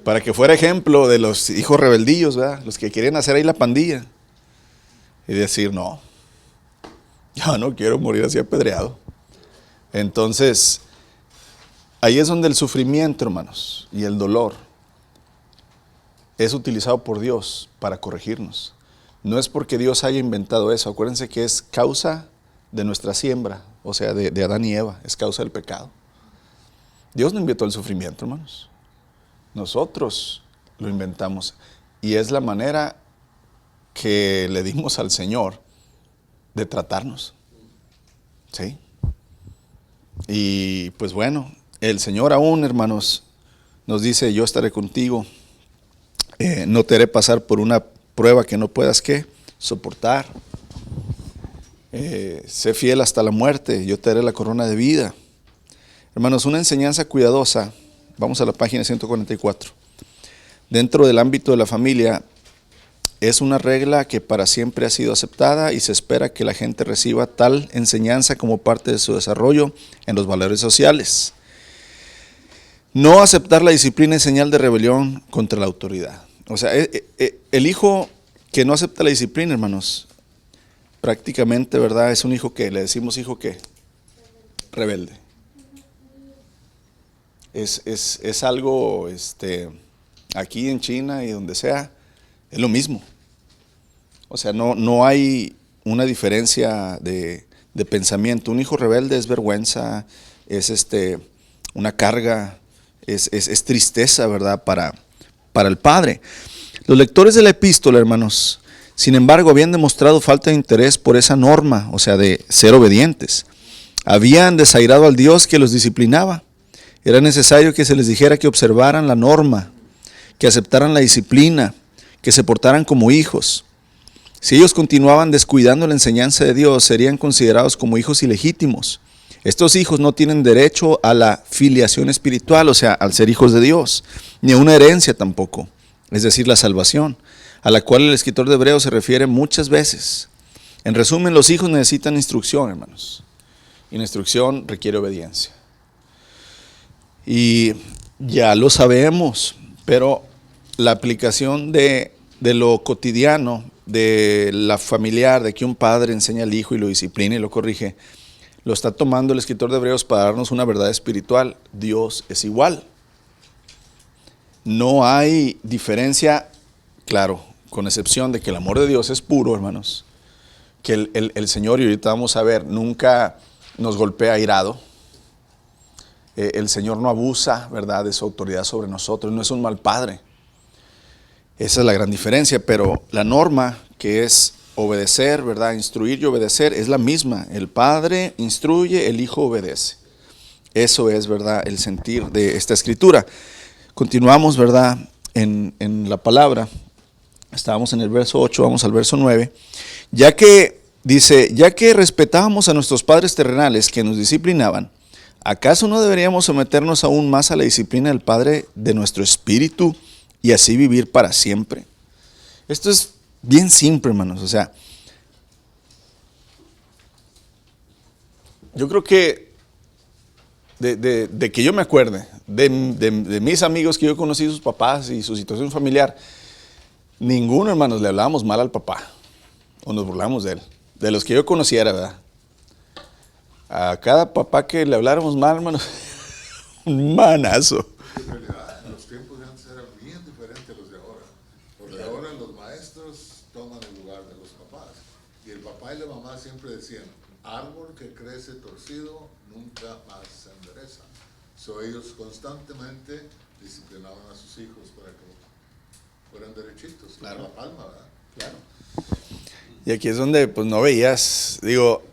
Para que fuera ejemplo de los hijos rebeldillos, ¿verdad?, los que querían hacer ahí la pandilla, y decir, no, yo no quiero morir así apedreado. Entonces, ahí es donde el sufrimiento, hermanos, y el dolor es utilizado por Dios para corregirnos. No es porque Dios haya inventado eso. Acuérdense que es causa de nuestra siembra, o sea, de Adán y Eva, es causa del pecado. Dios no inventó el sufrimiento, hermanos. Nosotros lo inventamos. Y es la manera que le dimos al Señor de tratarnos. ¿Sí? Y pues bueno, el Señor aún, hermanos, nos dice, yo estaré contigo. No te haré pasar por una prueba que no puedas, ¿qué?, soportar. Sé fiel hasta la muerte, yo te daré la corona de vida. Hermanos, una enseñanza cuidadosa, vamos a la página 144. Dentro del ámbito de la familia, es una regla que para siempre ha sido aceptada y se espera que la gente reciba tal enseñanza como parte de su desarrollo en los valores sociales. No aceptar la disciplina es señal de rebelión contra la autoridad. O sea, el hijo que no acepta la disciplina, hermanos, prácticamente, ¿verdad?, es un hijo que le decimos hijo que rebelde. Es algo, aquí en China y donde sea, es lo mismo. O sea, no hay una diferencia de pensamiento. Un hijo rebelde es vergüenza, es una carga, es tristeza, ¿verdad?, para el padre. Los lectores de la epístola, hermanos, sin embargo, habían demostrado falta de interés por esa norma, o sea, de ser obedientes. Habían desairado al Dios que los disciplinaba. Era necesario que se les dijera que observaran la norma, que aceptaran la disciplina, que se portaran como hijos. Si ellos continuaban descuidando la enseñanza de Dios, serían considerados como hijos ilegítimos. Estos hijos no tienen derecho a la filiación espiritual, o sea, al ser hijos de Dios, ni a una herencia tampoco, es decir, la salvación, a la cual el escritor de Hebreos se refiere muchas veces. En resumen, los hijos necesitan instrucción, hermanos, y la instrucción requiere obediencia. Y ya lo sabemos, pero la aplicación de lo cotidiano, de la familiar, de que un padre enseña al hijo y lo disciplina y lo corrige, lo está tomando el escritor de Hebreos para darnos una verdad espiritual. Dios es igual. No hay diferencia, claro, con excepción de que el amor de Dios es puro, hermanos. Que el Señor, y ahorita vamos a ver, nunca nos golpea airado. El Señor no abusa, ¿verdad?, de su autoridad sobre nosotros, no es un mal padre. Esa es la gran diferencia, pero la norma que es obedecer, ¿verdad?, instruir y obedecer es la misma. El Padre instruye, el Hijo obedece. Eso es, ¿verdad?, el sentir de esta escritura. Continuamos, ¿verdad?, en la palabra. Estábamos en el verso 8, vamos al verso 9. Ya que respetábamos a nuestros padres terrenales que nos disciplinaban, ¿acaso no deberíamos someternos aún más a la disciplina del Padre de nuestro espíritu y así vivir para siempre? Esto es bien simple, hermanos. O sea, yo creo que de que yo me acuerde, de mis amigos que yo conocí, sus papás y su situación familiar, ninguno, hermanos, le hablábamos mal al papá o nos burlamos de él. De los que yo conociera, ¿verdad? A cada papá que le habláramos mal, hermanos, un manazo. En realidad, los tiempos de antes eran bien diferentes a los de ahora. Los de ahora, los maestros toman el lugar de los papás. Y el papá y la mamá siempre decían, árbol que crece torcido nunca más se endereza. So, ellos constantemente disciplinaban a sus hijos para que fueran derechitos. Claro. La palma, ¿verdad? Claro. Y aquí es donde pues no veías, digo,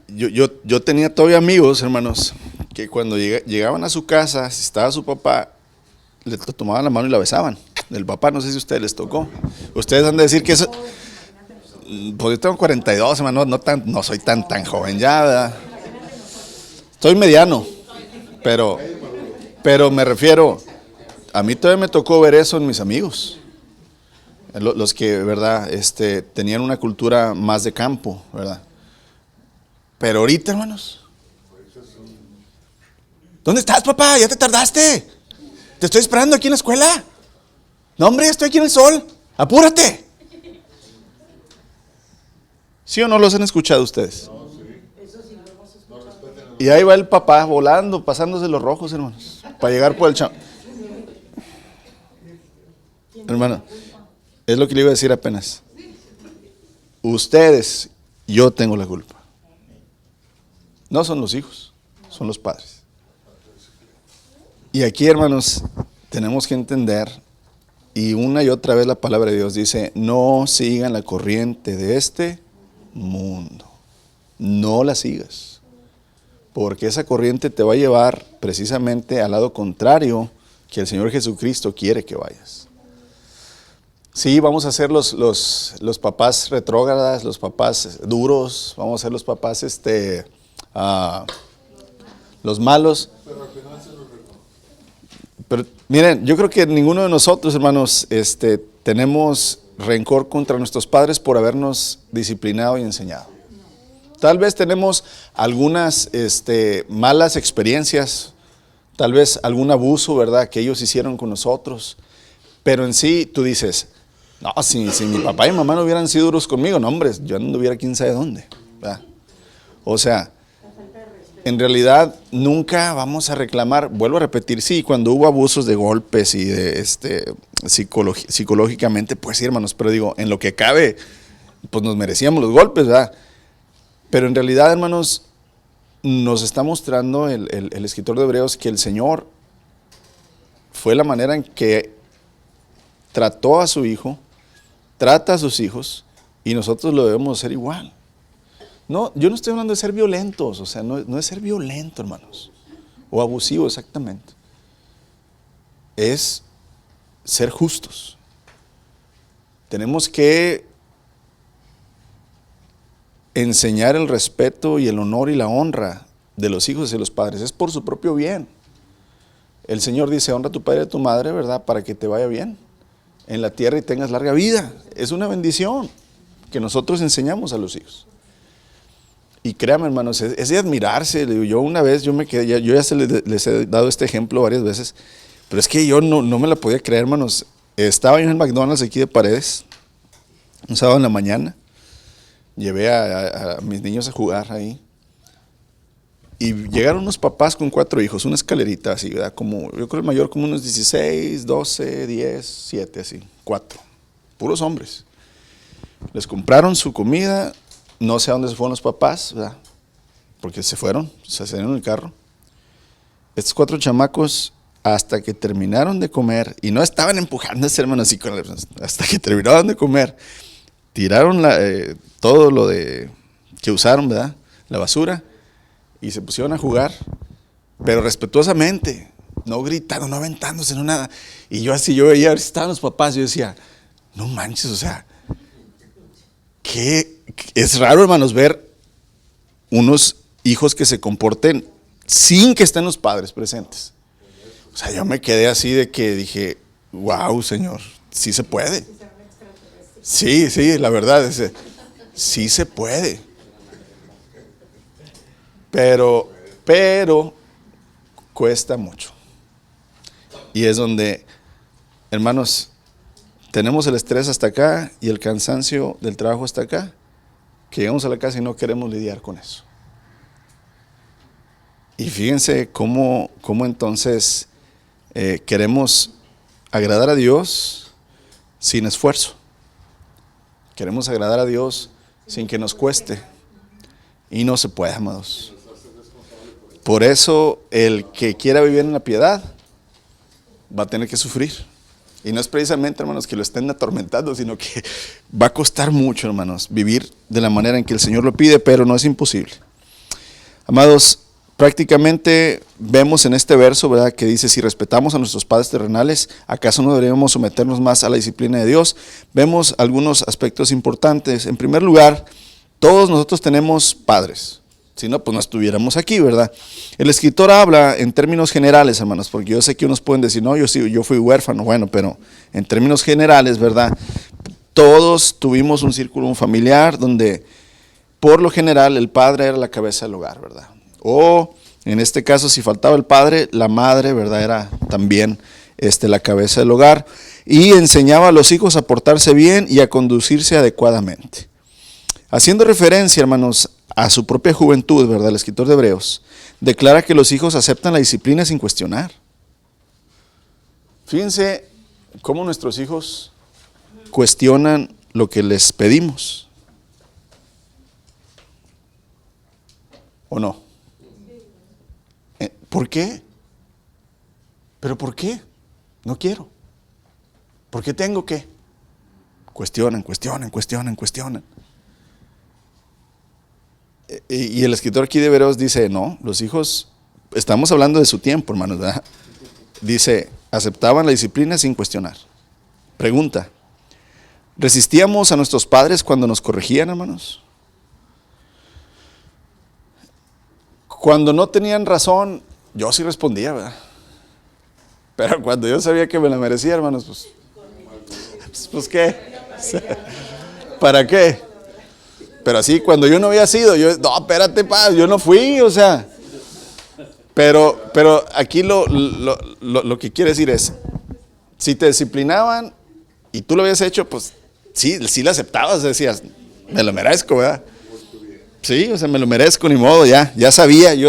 yo tenía todavía amigos, hermanos, que cuando llegaban a su casa, si estaba su papá, le tomaban la mano y la besaban. El papá, no sé si a ustedes les tocó. Ustedes han de decir que eso, pues yo tengo 42, hermano, no soy tan joven ya, ¿verdad? Estoy mediano, pero me refiero, a mí todavía me tocó ver eso en mis amigos. Los que, ¿verdad?, tenían una cultura más de campo, ¿verdad? Pero ahorita, hermanos, ¿dónde estás, papá? Ya te tardaste. Te estoy esperando aquí en la escuela. No, hombre, estoy aquí en el sol. Apúrate. ¿Sí o no los han escuchado ustedes? No, sí. No respeten a los... Y ahí va el papá volando, pasándose los rojos, hermanos, para llegar por el chamo. Hermano, es lo que le iba a decir apenas. Ustedes, yo tengo la culpa. No son los hijos, son los padres. Y aquí, hermanos, tenemos que entender, y una y otra vez la palabra de Dios dice, no sigan la corriente de este mundo. No la sigas. Porque esa corriente te va a llevar precisamente al lado contrario que el Señor Jesucristo quiere que vayas. Sí, vamos a ser los papás retrógradas, los papás duros, vamos a ser los papás los malos. Pero al final se los reconoce. Pero miren, yo creo que ninguno de nosotros, hermanos, tenemos rencor contra nuestros padres por habernos disciplinado y enseñado. Tal vez tenemos algunas malas experiencias, tal vez algún abuso, ¿verdad?, que ellos hicieron con nosotros. Pero en sí, tú dices, no, si mi papá y mi mamá no hubieran sido duros conmigo, no, hombre, yo no anduviera quién sabe dónde, ¿verdad? O sea, en realidad nunca vamos a reclamar, vuelvo a repetir, sí, cuando hubo abusos de golpes y de psicológicamente, pues sí, hermanos, pero digo, en lo que cabe, pues nos merecíamos los golpes, ¿verdad? Pero en realidad, hermanos, nos está mostrando el escritor de Hebreos que el Señor fue la manera en que trató a su hijo, trata a sus hijos, y nosotros lo debemos hacer igual. No, yo no estoy hablando de ser violentos, o sea, no es ser violento, hermanos, o abusivo exactamente. Es ser justos. Tenemos que enseñar el respeto y el honor y la honra de los hijos y de los padres. Es por su propio bien. El Señor dice, honra a tu padre y a tu madre, ¿verdad?, para que te vaya bien en la tierra y tengas larga vida. Es una bendición que nosotros enseñamos a los hijos. Y créanme, hermanos, es de admirarse. Yo una vez, yo me quedé, yo ya les he dado este ejemplo varias veces, pero es que yo no me la podía creer, hermanos. Estaba yo en el McDonald's aquí de Paredes, un sábado en la mañana, llevé a mis niños a jugar ahí, y llegaron unos papás con 4 hijos, una escalerita así, ¿verdad? Como, yo creo el mayor como unos 16, 12, 10, 7, así, 4, puros hombres. Les compraron su comida, no sé a dónde se fueron los papás, ¿verdad?, porque se fueron, se salieron en el carro. estos 4 chamacos, hasta que terminaron de comer, y no estaban empujándose, hermano, así hasta que terminaron de comer, tiraron todo lo que usaron, ¿verdad? La basura, y se pusieron a jugar, pero respetuosamente, no gritando, no aventándose, no nada. Y yo veía, a ver si estaban los papás, yo decía, no manches, o sea, es raro, hermanos, ver unos hijos que se comporten sin que estén los padres presentes. O sea, yo me quedé así de que dije, wow, Señor, sí se puede. Sí, la verdad, sí se puede. Pero cuesta mucho. Y es donde, hermanos, tenemos el estrés hasta acá y el cansancio del trabajo hasta acá, que llegamos a la casa y no queremos lidiar con eso. Y fíjense cómo entonces queremos agradar a Dios sin esfuerzo. Queremos agradar a Dios sin que nos cueste. Y no se puede, amados. Por eso el que quiera vivir en la piedad va a tener que sufrir. Y no es precisamente, hermanos, que lo estén atormentando, sino que va a costar mucho, hermanos, vivir de la manera en que el Señor lo pide, pero no es imposible. Amados, prácticamente vemos en este verso, ¿verdad?, que dice, si respetamos a nuestros padres terrenales, ¿acaso no deberíamos someternos más a la disciplina de Dios? Vemos algunos aspectos importantes. En primer lugar, todos nosotros tenemos padres. Si no, pues no estuviéramos aquí, ¿verdad? El escritor habla en términos generales, hermanos, porque yo sé que unos pueden decir, no, yo fui huérfano. Bueno, pero en términos generales, ¿verdad? Todos tuvimos un círculo familiar donde, por lo general, el padre era la cabeza del hogar, ¿verdad? O, en este caso, si faltaba el padre, la madre, ¿verdad?, era también la cabeza del hogar. Y enseñaba a los hijos a portarse bien y a conducirse adecuadamente. Haciendo referencia, hermanos, a su propia juventud, ¿verdad?, el escritor de Hebreos declara que los hijos aceptan la disciplina sin cuestionar. Fíjense cómo nuestros hijos cuestionan lo que les pedimos. ¿O no? ¿Por qué? ¿Pero por qué? No quiero. ¿Por qué tengo que? Cuestionan. Y el escritor aquí de Hebreos dice, no, los hijos, estamos hablando de su tiempo, hermanos, ¿verdad? Dice, aceptaban la disciplina sin cuestionar. Pregunta, ¿resistíamos a nuestros padres cuando nos corregían, hermanos? Cuando no tenían razón, yo sí respondía, ¿verdad? Pero cuando yo sabía que me la merecía, hermanos, pues ¿qué? ¿Para qué? Pero así, cuando yo no había sido, no, espérate, yo no fui, o sea. Pero aquí lo que quiere decir es, si te disciplinaban y tú lo habías hecho, pues sí lo aceptabas, decías, me lo merezco, ¿verdad? Sí, o sea, me lo merezco, ni modo, yo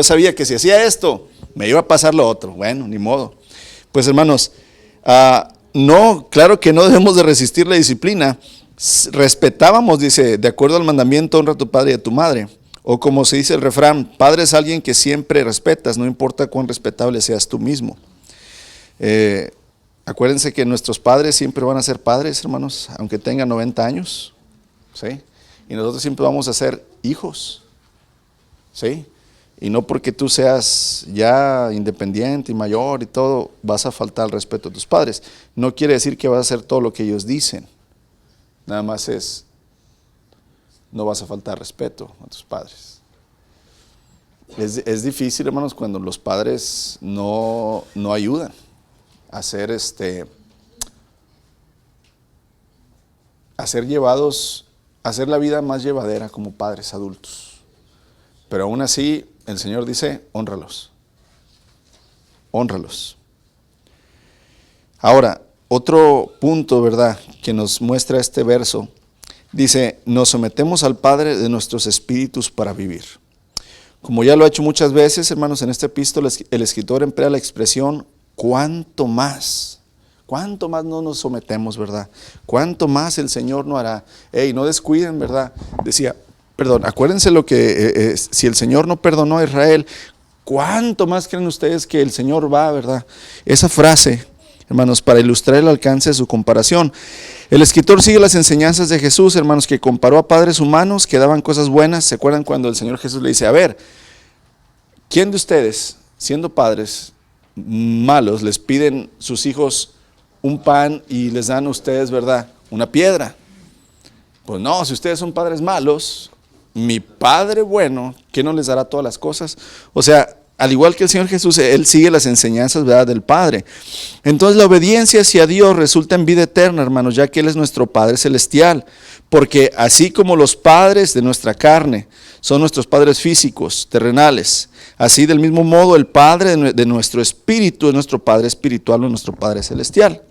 sabía que si hacía esto, me iba a pasar lo otro, bueno, ni modo. Pues hermanos, no, claro que no debemos de resistir la disciplina. Respetábamos, dice, de acuerdo al mandamiento, honra a tu padre y a tu madre. O como se dice el refrán, padre es alguien que siempre respetas, no importa cuán respetable seas tú mismo. Acuérdense que nuestros padres siempre van a ser padres, hermanos, aunque tengan 90 años, ¿sí? Y nosotros siempre vamos a ser hijos, ¿sí? Y no porque tú seas ya independiente y mayor y todo, vas a faltar al respeto a tus padres. No quiere decir que vas a hacer todo lo que ellos dicen. Nada más no vas a faltar respeto a tus padres. Es difícil, hermanos, cuando los padres no ayudan a ser hacer la vida más llevadera como padres adultos. Pero aún así, el Señor dice, hónralos. Ahora, otro punto, ¿verdad?, que nos muestra este verso, dice, nos sometemos al Padre de nuestros espíritus para vivir. Como ya lo ha hecho muchas veces, hermanos, en esta epístola el escritor emplea la expresión, ¿cuánto más no nos sometemos, verdad? ¿Cuánto más el Señor no hará? No descuiden, ¿verdad? Decía, acuérdense lo que, si el Señor no perdonó a Israel, ¿Cuánto más creen ustedes que el Señor va, verdad? Esa frase, hermanos, para ilustrar el alcance de su comparación. El escritor sigue las enseñanzas de Jesús, hermanos, que comparó a padres humanos que daban cosas buenas. ¿Se acuerdan cuando el Señor Jesús le dice, a ver, ¿quién de ustedes, siendo padres malos, les piden sus hijos un pan y les dan a ustedes, verdad, una piedra? Pues no, si ustedes son padres malos, mi Padre bueno, ¿qué no les dará todas las cosas? O sea, al igual que el Señor Jesús, Él sigue las enseñanzas, ¿verdad?, del Padre. Entonces la obediencia hacia Dios resulta en vida eterna, hermanos, ya que Él es nuestro Padre celestial. Porque así como los padres de nuestra carne son nuestros padres físicos, terrenales, así del mismo modo el Padre de nuestro espíritu es nuestro Padre espiritual o nuestro Padre celestial.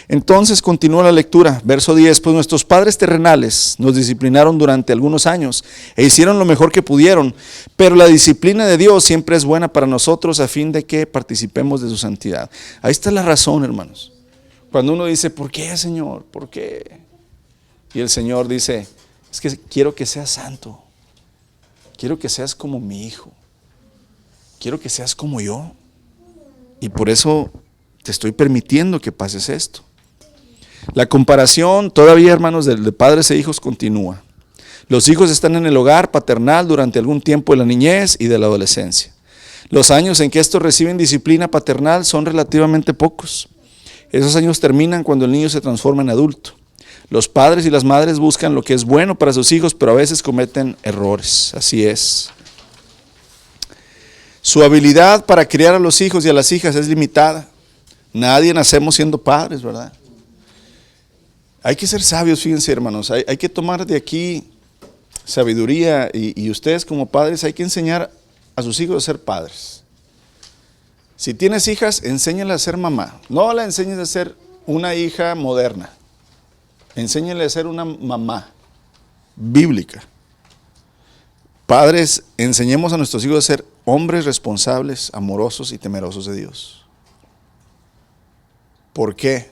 Entonces continúa la lectura, verso 10, pues nuestros padres terrenales nos disciplinaron durante algunos años e hicieron lo mejor que pudieron, pero la disciplina de Dios siempre es buena para nosotros a fin de que participemos de su santidad. Ahí está la razón, hermanos. Cuando uno dice, ¿por qué, Señor? ¿Por qué? Y el Señor dice, es que quiero que seas santo, quiero que seas como mi hijo, quiero que seas como yo, y por eso te estoy permitiendo que pases esto. La comparación todavía, hermanos, de padres e hijos continúa. Los hijos están en el hogar paternal durante algún tiempo de la niñez y de la adolescencia. Los años en que estos reciben disciplina paternal son relativamente pocos. Esos años terminan cuando el niño se transforma en adulto. Los padres y las madres buscan lo que es bueno para sus hijos, pero a veces cometen errores. Así es. Su habilidad para criar a los hijos y a las hijas es limitada. Nadie nacemos siendo padres, ¿verdad? Hay que ser sabios, fíjense, hermanos. Hay que tomar de aquí sabiduría y ustedes como padres hay que enseñar a sus hijos a ser padres. Si tienes hijas, enséñale a ser mamá. No la enseñes a ser una hija moderna. Enséñale a ser una mamá bíblica. Padres, enseñemos a nuestros hijos a ser hombres responsables, amorosos y temerosos de Dios. ¿Por qué?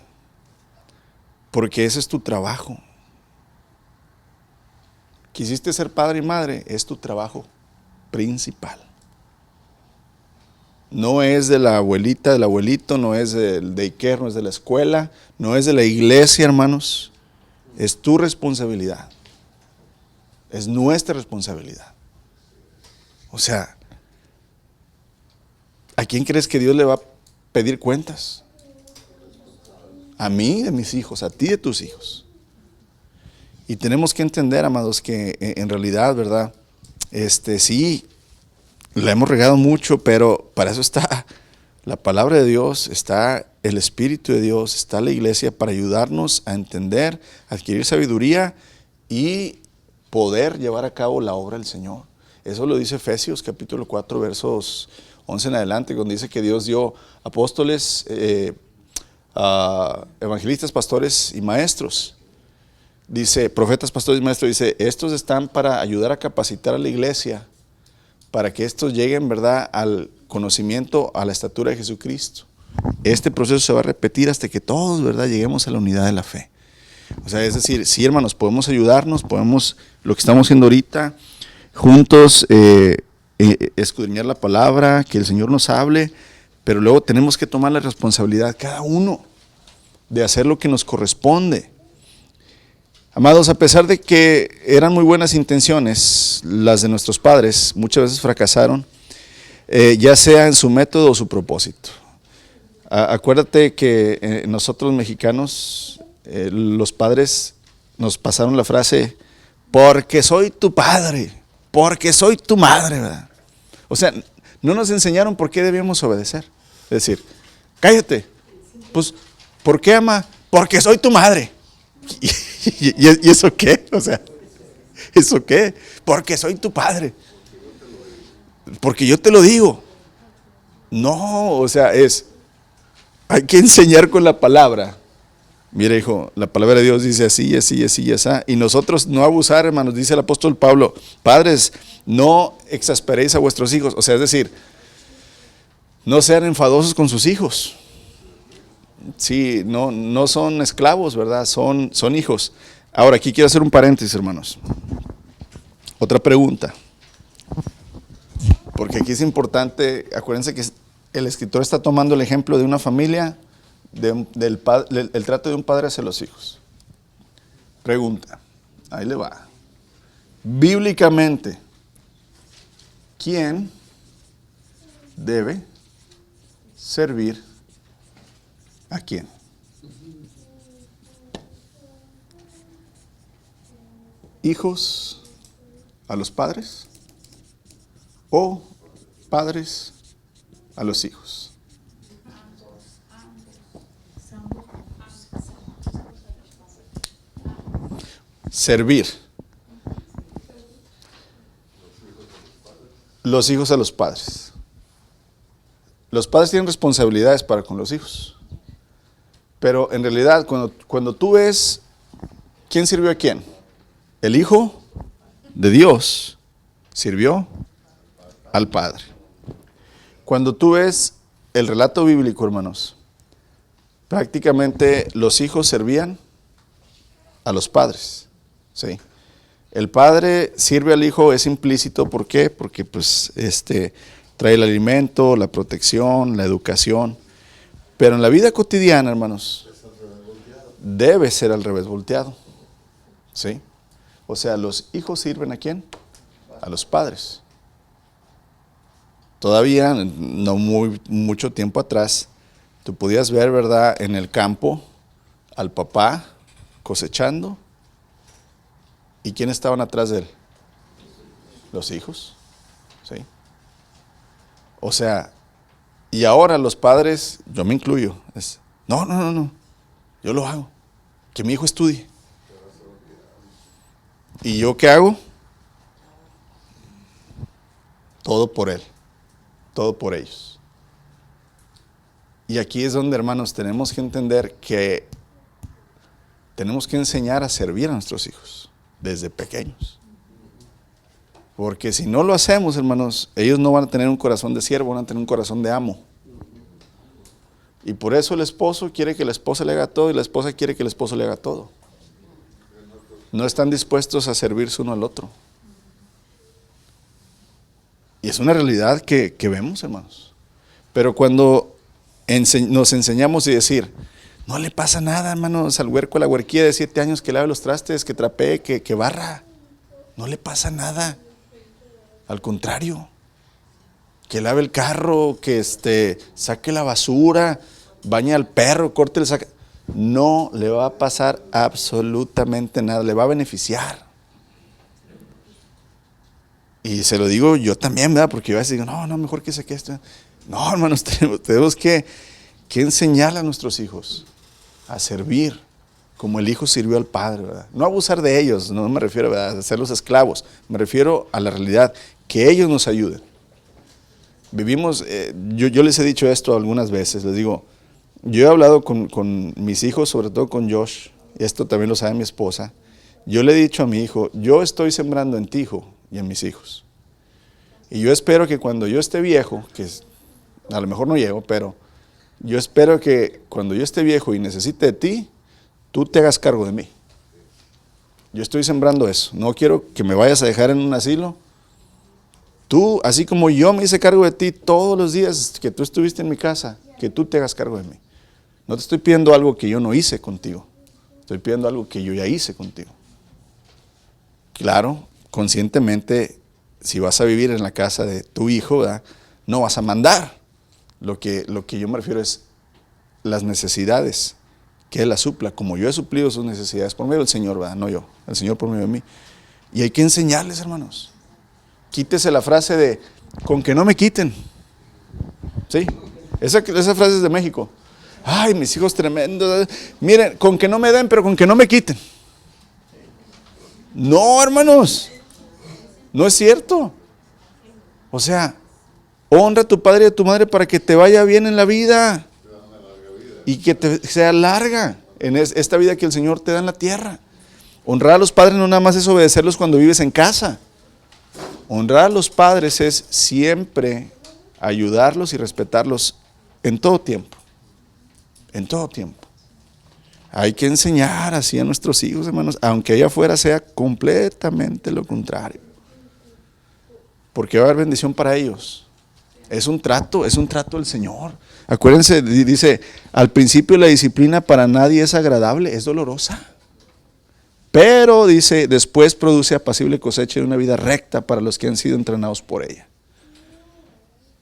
Porque ese es tu trabajo. Quisiste ser padre y madre, es tu trabajo principal. No es de la abuelita, del abuelito, no es del daycare, no es de la escuela, no es de la iglesia, hermanos. Es tu responsabilidad. Es nuestra responsabilidad. O sea, ¿a quién crees que Dios le va a pedir cuentas? A mí, de mis hijos, a ti, de tus hijos. Y tenemos que entender, amados, que en realidad, ¿verdad? Sí, la hemos regado mucho, pero para eso está la palabra de Dios, está el Espíritu de Dios, está la iglesia para ayudarnos a entender, a adquirir sabiduría y poder llevar a cabo la obra del Señor. Eso lo dice Efesios capítulo 4, versos 11 en adelante, donde dice que Dios dio apóstoles, evangelistas, pastores y maestros. Dice, profetas, pastores y maestros, dice, estos están para ayudar a capacitar a la iglesia, para que estos lleguen, ¿verdad?, al conocimiento, a la estatura de Jesucristo. Este proceso se va a repetir hasta que todos, ¿verdad?, lleguemos a la unidad de la fe. O sea, es decir, sí, hermanos, podemos ayudarnos, podemos, lo que estamos haciendo ahorita, juntos, escudriñar la palabra, que el Señor nos hable, pero luego tenemos que tomar la responsabilidad, cada uno, de hacer lo que nos corresponde. Amados, a pesar de que eran muy buenas intenciones, las de nuestros padres, muchas veces fracasaron, ya sea en su método o su propósito. Acuérdate que nosotros mexicanos, los padres nos pasaron la frase, porque soy tu padre, porque soy tu madre, ¿verdad? O sea, no nos enseñaron por qué debíamos obedecer. Es decir, cállate, pues, ¿por qué, ama? Porque soy tu madre. ¿Y eso qué? O sea, ¿eso qué? Porque soy tu padre. Porque yo te lo digo. No, o sea, hay que enseñar con la palabra. Mira, hijo, la palabra de Dios dice así, así, así, así. Y nosotros no abusar, hermanos, dice el apóstol Pablo. Padres, no exasperéis a vuestros hijos. O sea, es decir, no sean enfadosos con sus hijos. Sí, no son esclavos, ¿verdad? Son hijos. Ahora, aquí quiero hacer un paréntesis, hermanos. Otra pregunta. Porque aquí es importante, acuérdense que el escritor está tomando el ejemplo de una familia, del trato de un padre hacia los hijos. Pregunta, ahí le va. Bíblicamente, ¿quién debe servir a quién? ¿Hijos a los padres o padres a los hijos? Servir. Los hijos a los padres. Los padres tienen responsabilidades para con los hijos. Pero en realidad, cuando tú ves quién sirvió a quién, el Hijo de Dios sirvió al Padre. Cuando tú ves el relato bíblico, hermanos, prácticamente los hijos servían a los padres. ¿Sí? El padre sirve al hijo, es implícito. ¿Por qué? Porque pues, trae el alimento, la protección, la educación. Pero en la vida cotidiana, hermanos, debe ser al revés volteado. ¿Sí? O sea, los hijos sirven ¿a quién? A los padres. Todavía, no mucho tiempo atrás, tú podías ver, ¿verdad?, en el campo al papá cosechando. ¿Y quién estaban atrás de él? Los hijos. ¿Sí? O sea, y ahora los padres, yo me incluyo, no, yo lo hago, que mi hijo estudie. ¿Y yo qué hago? Todo por él, todo por ellos. Y aquí es donde, hermanos, tenemos que entender que tenemos que enseñar a servir a nuestros hijos desde pequeños. Porque si no lo hacemos, hermanos, ellos no van a tener un corazón de siervo, van a tener un corazón de amo. Y por eso el esposo quiere que la esposa le haga todo y la esposa quiere que el esposo le haga todo. No están dispuestos a servirse uno al otro. Y es una realidad que vemos, hermanos. Pero cuando nos enseñamos y decir, no le pasa nada, hermanos, al huerco, a la huerquilla de 7 años que lave los trastes, que trapee, que barra. No le pasa nada. Al contrario, que lave el carro, que saque la basura, bañe al perro, corte el saco. No le va a pasar absolutamente nada, le va a beneficiar. Y se lo digo yo también, ¿verdad? Porque yo a veces digo, no, mejor que saque esto. No, hermanos, tenemos que enseñarle a nuestros hijos a servir como el hijo sirvió al padre, ¿verdad? No abusar de ellos, no me refiero, ¿verdad?, a hacerlos esclavos, me refiero a la realidad, que ellos nos ayuden. Vivimos, yo les he dicho esto algunas veces, les digo, yo he hablado con mis hijos, sobre todo con Josh, y esto también lo sabe mi esposa. Yo le he dicho a mi hijo, yo estoy sembrando en ti, hijo, y en mis hijos. Y yo espero que cuando yo esté viejo, que a lo mejor no llego, pero yo espero que cuando yo esté viejo y necesite de ti, tú te hagas cargo de mí. Yo estoy sembrando eso. No quiero que me vayas a dejar en un asilo. Tú, así como yo me hice cargo de ti todos los días que tú estuviste en mi casa, que tú te hagas cargo de mí. No te estoy pidiendo algo que yo no hice contigo. Estoy pidiendo algo que yo ya hice contigo. Claro, conscientemente, si vas a vivir en la casa de tu hijo, ¿verdad?, no vas a mandar. Lo que yo me refiero es las necesidades, que Él las supla, como yo he suplido sus necesidades por medio del Señor, ¿verdad?, no yo, el Señor por medio de mí. Y hay que enseñarles, hermanos. Quítese la frase de, con que no me quiten. ¿Sí? Esa frase es de México. Ay, mis hijos tremendos. Miren, con que no me den, pero con que no me quiten. No, hermanos. No es cierto. O sea, honra a tu padre y a tu madre para que te vaya bien en la vida. Y que te sea larga en esta vida que el Señor te da en la tierra. Honrar a los padres no nada más es obedecerlos cuando vives en casa. Honrar a los padres es siempre ayudarlos y respetarlos en todo tiempo. En todo tiempo. Hay que enseñar así a nuestros hijos, hermanos, aunque allá afuera sea completamente lo contrario. porque va a haber bendición para ellos. Es un trato del Señor. Acuérdense, dice, al principio la disciplina para nadie es agradable, es dolorosa. Pero, dice, después produce apacible cosecha de una vida recta para los que han sido entrenados por ella.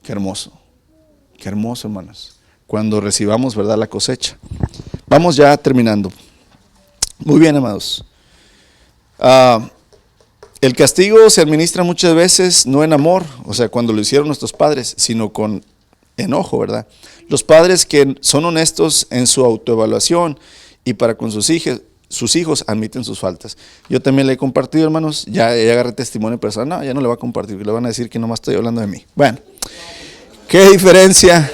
Qué hermoso, hermanos, cuando recibamos, ¿verdad?, la cosecha. Vamos ya terminando. Muy bien, amados. El castigo se administra muchas veces no en amor, o sea, cuando lo hicieron nuestros padres, sino con enojo, ¿verdad? Los padres que son honestos en su autoevaluación y para con sus hijos admiten sus faltas. Yo también le he compartido, hermanos, ya agarré testimonio personal, no, ya no le va a compartir, le van a decir que nomás estoy hablando de mí. Bueno, ¿qué diferencia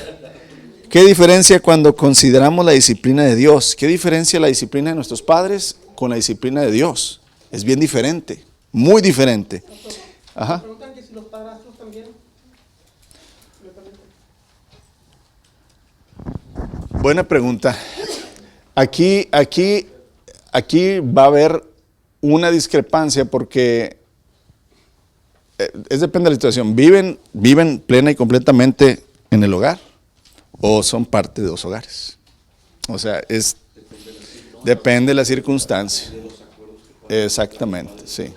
cuando consideramos la disciplina de Dios? ¿Qué diferencia la disciplina de nuestros padres con la disciplina de Dios? Es bien diferente, muy diferente. Ajá. Me preguntan que si los padrastros también. Buena pregunta. Aquí va a haber una discrepancia porque depende de la situación. ¿Viven plena y completamente en el hogar o son parte de dos hogares? O sea, depende de la circunstancia. Exactamente, sí.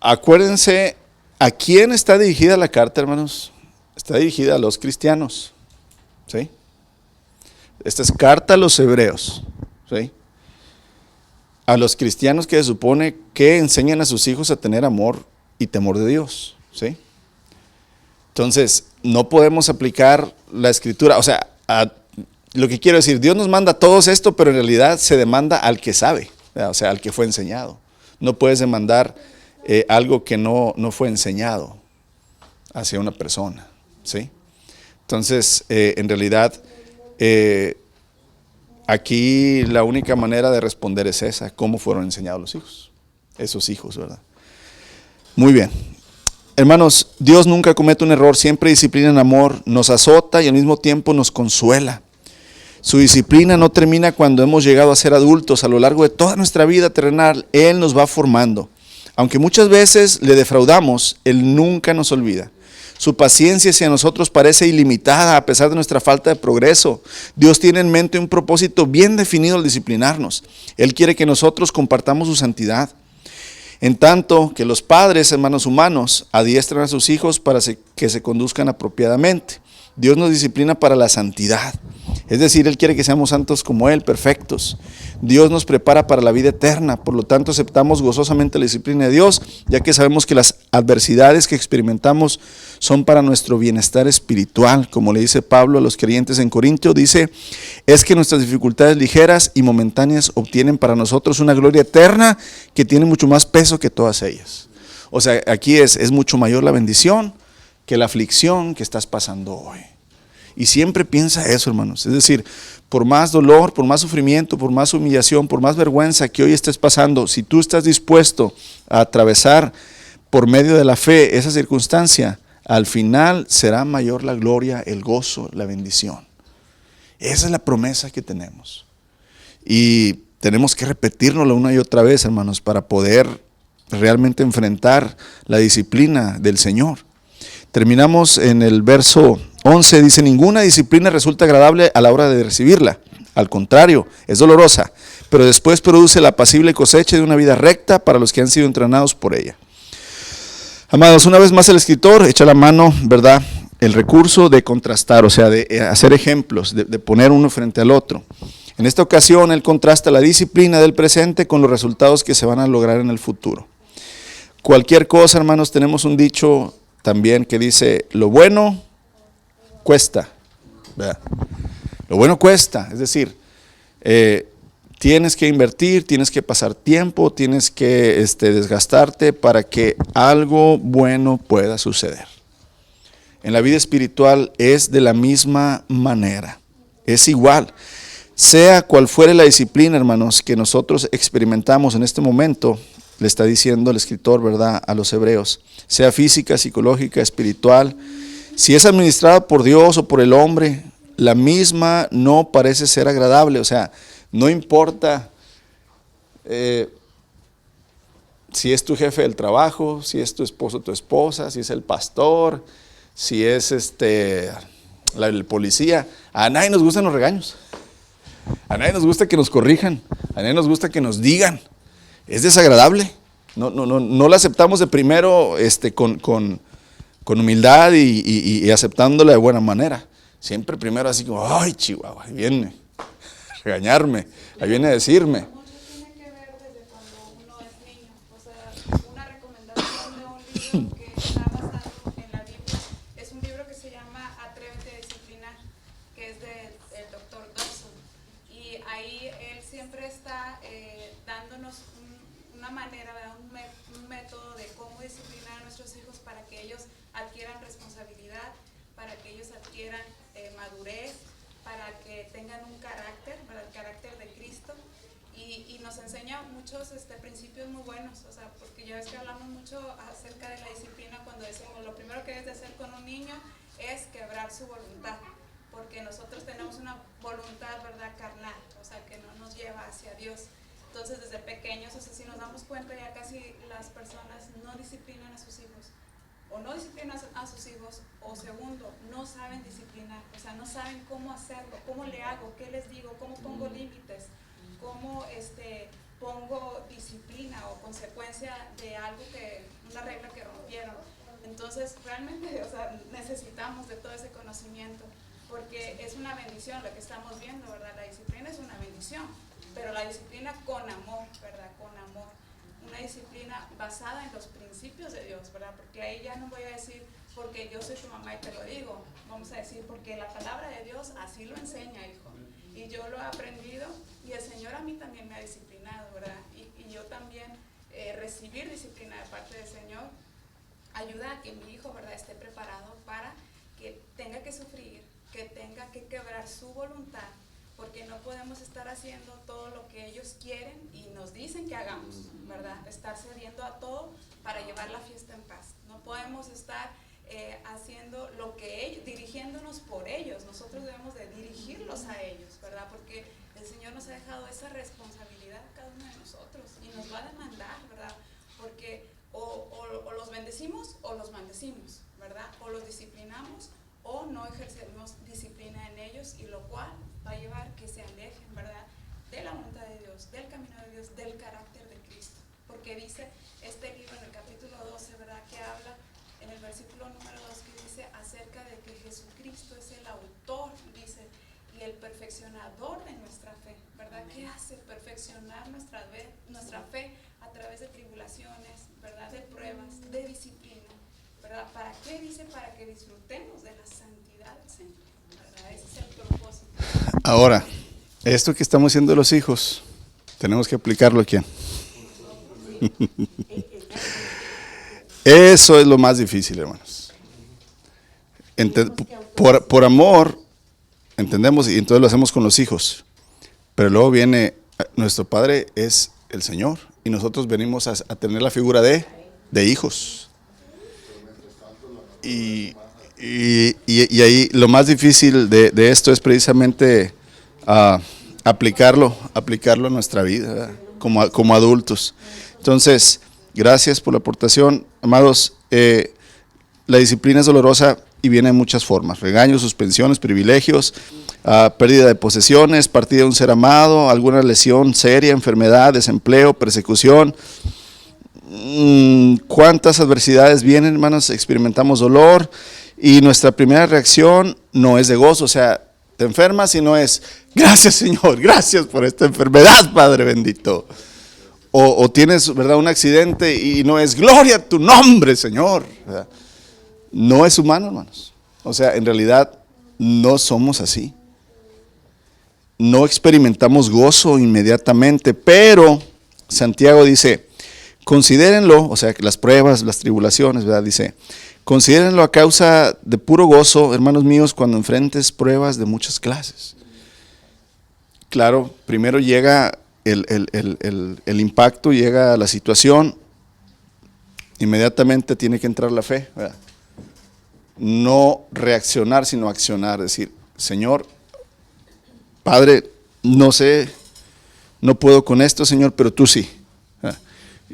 Acuérdense, ¿a quién está dirigida la carta, hermanos? Está dirigida a los cristianos, ¿sí? Esta es carta a los hebreos, ¿sí? A los cristianos que se supone que enseñan a sus hijos a tener amor y temor de Dios, ¿sí? Entonces, no podemos aplicar la escritura, o sea, lo que quiero decir, Dios nos manda a todos esto, pero en realidad se demanda al que sabe, o sea, al que fue enseñado. No puedes demandar algo que no fue enseñado hacia una persona, ¿sí? Entonces, en realidad, aquí la única manera de responder es esa, cómo fueron enseñados los hijos, esos hijos, ¿verdad? Muy bien. Hermanos, Dios nunca comete un error, siempre disciplina en amor, nos azota y al mismo tiempo nos consuela. Su disciplina no termina cuando hemos llegado a ser adultos. A lo largo de toda nuestra vida terrenal, Él nos va formando. Aunque muchas veces le defraudamos, Él nunca nos olvida. Su paciencia hacia nosotros parece ilimitada a pesar de nuestra falta de progreso. Dios tiene en mente un propósito bien definido al disciplinarnos. Él quiere que nosotros compartamos su santidad. En tanto que los padres, hermanos humanos, adiestran a sus hijos para que se conduzcan apropiadamente. Dios nos disciplina para la santidad. Es decir, Él quiere que seamos santos como Él, perfectos. Dios nos prepara para la vida eterna, por lo tanto aceptamos gozosamente la disciplina de Dios, ya que sabemos que las adversidades que experimentamos son para nuestro bienestar espiritual. Como le dice Pablo a los creyentes en Corintio, dice, es que nuestras dificultades ligeras y momentáneas obtienen para nosotros una gloria eterna que tiene mucho más peso que todas ellas. O sea, aquí es mucho mayor la bendición que la aflicción que estás pasando hoy. Y siempre piensa eso, hermanos. Es decir, por más dolor, por más sufrimiento, por más humillación, por más vergüenza que hoy estés pasando, si tú estás dispuesto a atravesar por medio de la fe esa circunstancia, al final será mayor la gloria, el gozo, la bendición. Esa es la promesa que tenemos. Y tenemos que repetirnoslo una y otra vez, hermanos, para poder realmente enfrentar la disciplina del Señor. Terminamos en el verso 11, dice, ninguna disciplina resulta agradable a la hora de recibirla. Al contrario, es dolorosa, pero después produce la apacible cosecha de una vida recta para los que han sido entrenados por ella. Amados, una vez más el escritor echa la mano, ¿verdad?, el recurso de contrastar, o sea, de hacer ejemplos, de poner uno frente al otro. En esta ocasión, él contrasta la disciplina del presente con los resultados que se van a lograr en el futuro. Cualquier cosa, hermanos, tenemos un dicho también que dice, lo bueno cuesta, ¿verdad? Lo bueno cuesta, es decir, tienes que invertir, tienes que pasar tiempo, tienes que desgastarte para que algo bueno pueda suceder. En la vida espiritual es de la misma manera, es igual. Sea cual fuere la disciplina, hermanos, que nosotros experimentamos en este momento, le está diciendo el escritor, ¿verdad?, a los hebreos, sea física, psicológica, espiritual, si es administrada por Dios o por el hombre, la misma no parece ser agradable. O sea, no importa si es tu jefe del trabajo, si es tu esposo, tu esposa, si es el pastor, si es el policía. A nadie nos gustan los regaños. A nadie nos gusta que nos corrijan. A nadie nos gusta que nos digan. Es desagradable. No lo aceptamos de primero con humildad y aceptándolo de buena manera. Siempre primero así como, ay, Chihuahua, ahí viene a regañarme, ahí viene a decirme. Mucho tiene que ver desde cuando uno es niño. O sea, una recomendación de un libro que está basado en la Biblia es un libro que se llama Atrévete a disciplinar, que es del doctor Dawson. Y ahí él siempre está dándonos una manera, un método de cómo disciplinar a nuestros hijos para que ellos adquieran responsabilidad, para que ellos adquieran madurez, para que tengan un carácter, ¿verdad? El carácter de Cristo, y nos enseña muchos principios muy buenos, o sea, porque ya ves que hablamos mucho acerca de la disciplina cuando decimos lo primero que debes de hacer con un niño es quebrar su voluntad, porque nosotros tenemos una voluntad, ¿verdad?, carnal, o sea, que no nos lleva hacia Dios. Entonces, desde pequeños, o sea, si nos damos cuenta, ya casi las personas no disciplinan a sus hijos, o no disciplinan a sus hijos, o segundo, no saben disciplinar, o sea, no saben cómo hacerlo, cómo le hago, qué les digo, cómo pongo límites, cómo pongo disciplina o consecuencia de algo una regla que rompieron. Entonces, realmente, o sea, necesitamos de todo ese conocimiento, porque es una bendición lo que estamos viendo, ¿verdad? La disciplina es una bendición, pero la disciplina con amor, ¿verdad? Con amor. Una disciplina basada en los principios de Dios, ¿verdad? Porque ahí ya no voy a decir porque yo soy tu mamá y te lo digo, vamos a decir porque la palabra de Dios así lo enseña, hijo, y yo lo he aprendido y el Señor a mí también me ha disciplinado, ¿verdad? Y yo también recibir disciplina de parte del Señor ayuda a que mi hijo, ¿verdad?, esté preparado para que tenga que sufrir, que tenga que quebrar su voluntad, porque no podemos estar haciendo todo lo que ellos quieren y nos dicen que hagamos, ¿verdad? Estar cediendo a todo para llevar la fiesta en paz. No podemos estar haciendo lo que ellos, dirigiéndonos por ellos. Nosotros debemos de dirigirlos a ellos, ¿verdad? Porque el Señor nos ha dejado esa responsabilidad a cada uno de nosotros y nos va a demandar, ¿verdad? Porque o los bendecimos o los maldecimos, ¿verdad? O los disciplinamos o no ejercemos disciplina en ellos, y lo cual va a llevar que se alejen, ¿verdad?, de la voluntad de Dios, del camino de Dios, del carácter de Cristo. Porque dice este libro en el capítulo 12, ¿verdad?, que habla en el versículo número 2, que dice acerca de que Jesucristo es el autor, dice, y el perfeccionador de nuestra fe, ¿verdad? ¿Qué hace? Perfeccionar nuestra fe a través de tribulaciones, ¿verdad?, de pruebas, de disciplina, ¿verdad? ¿Para qué? Dice, para que disfrutemos de la santidad del Señor, ¿verdad? Ese es el propósito. Ahora, esto que estamos haciendo los hijos, tenemos que aplicarlo aquí. Eso es lo más difícil, hermanos. Por amor, entendemos, y entonces lo hacemos con los hijos. Pero luego viene, nuestro Padre es el Señor, y nosotros venimos a tener la figura de hijos. Y ahí lo más difícil de esto es precisamente aplicarlo a nuestra vida, ¿verdad?, como adultos. Entonces, gracias por la aportación, amados. La disciplina es dolorosa y viene en muchas formas: regaños, suspensiones, privilegios, pérdida de posesiones, partida de un ser amado, alguna lesión seria, enfermedad, desempleo, persecución. Cuántas adversidades vienen, hermanos. Experimentamos dolor y nuestra primera reacción no es de gozo. O sea, te enfermas y no es gracias, Señor, gracias por esta enfermedad, Padre bendito. O tienes, ¿verdad?, un accidente y no es gloria a tu nombre, Señor, ¿verdad? No es humano, hermanos. O sea, en realidad no somos así. No experimentamos gozo inmediatamente, pero Santiago dice, considérenlo, o sea, que las pruebas, las tribulaciones, ¿verdad? Dice, considérenlo a causa de puro gozo, hermanos míos, cuando enfrentes pruebas de muchas clases. Claro, primero llega el impacto, llega la situación, inmediatamente tiene que entrar la fe, ¿verdad? No reaccionar, sino accionar, decir, Señor, Padre, no sé, no puedo con esto, Señor, pero tú sí.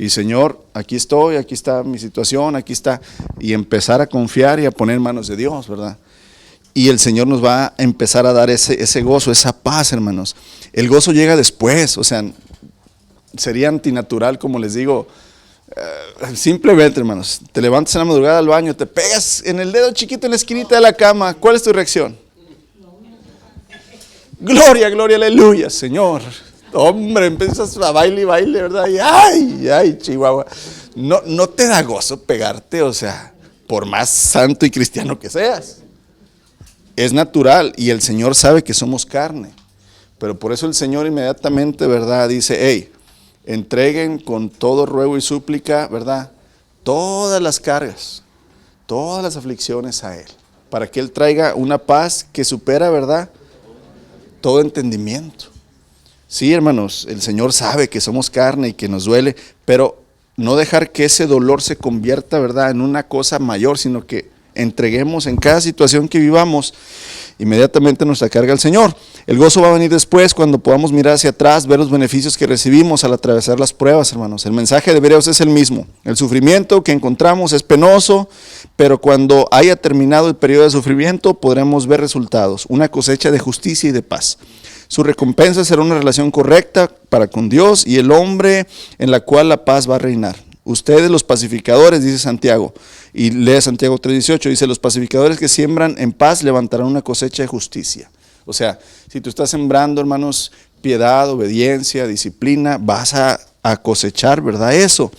Y Señor, aquí estoy, aquí está mi situación, aquí está. Y empezar a confiar y a poner en manos de Dios, ¿verdad? Y el Señor nos va a empezar a dar ese gozo, esa paz, hermanos. El gozo llega después, o sea, sería antinatural, como les digo. Simplemente, hermanos, te levantas en la madrugada al baño, te pegas en el dedo chiquito en la esquinita de la cama. ¿Cuál es tu reacción? Gloria, gloria, aleluya, Señor. Hombre, empiezas a baile y baile, ¿verdad? Y ay, Chihuahua. No te da gozo pegarte, o sea, por más santo y cristiano que seas. Es natural y el Señor sabe que somos carne. Pero por eso el Señor inmediatamente, ¿verdad? Dice, hey, entreguen con todo ruego y súplica, ¿verdad? Todas las cargas, todas las aflicciones a Él. Para que Él traiga una paz que supera, ¿verdad? Todo entendimiento. Sí, hermanos, el Señor sabe que somos carne y que nos duele, pero no dejar que ese dolor se convierta, ¿verdad?, en una cosa mayor, sino que entreguemos en cada situación que vivamos inmediatamente nuestra carga al Señor. El gozo va a venir después, cuando podamos mirar hacia atrás, ver los beneficios que recibimos al atravesar las pruebas, hermanos. El mensaje de Hebreos es el mismo. El sufrimiento que encontramos es penoso, pero cuando haya terminado el periodo de sufrimiento podremos ver resultados, una cosecha de justicia y de paz. Su recompensa será una relación correcta para con Dios y el hombre en la cual la paz va a reinar. Ustedes los pacificadores, dice Santiago, y lee Santiago 3:18, dice, los pacificadores que siembran en paz levantarán una cosecha de justicia. O sea, si tú estás sembrando, hermanos, piedad, obediencia, disciplina, vas a cosechar, ¿verdad? Eso.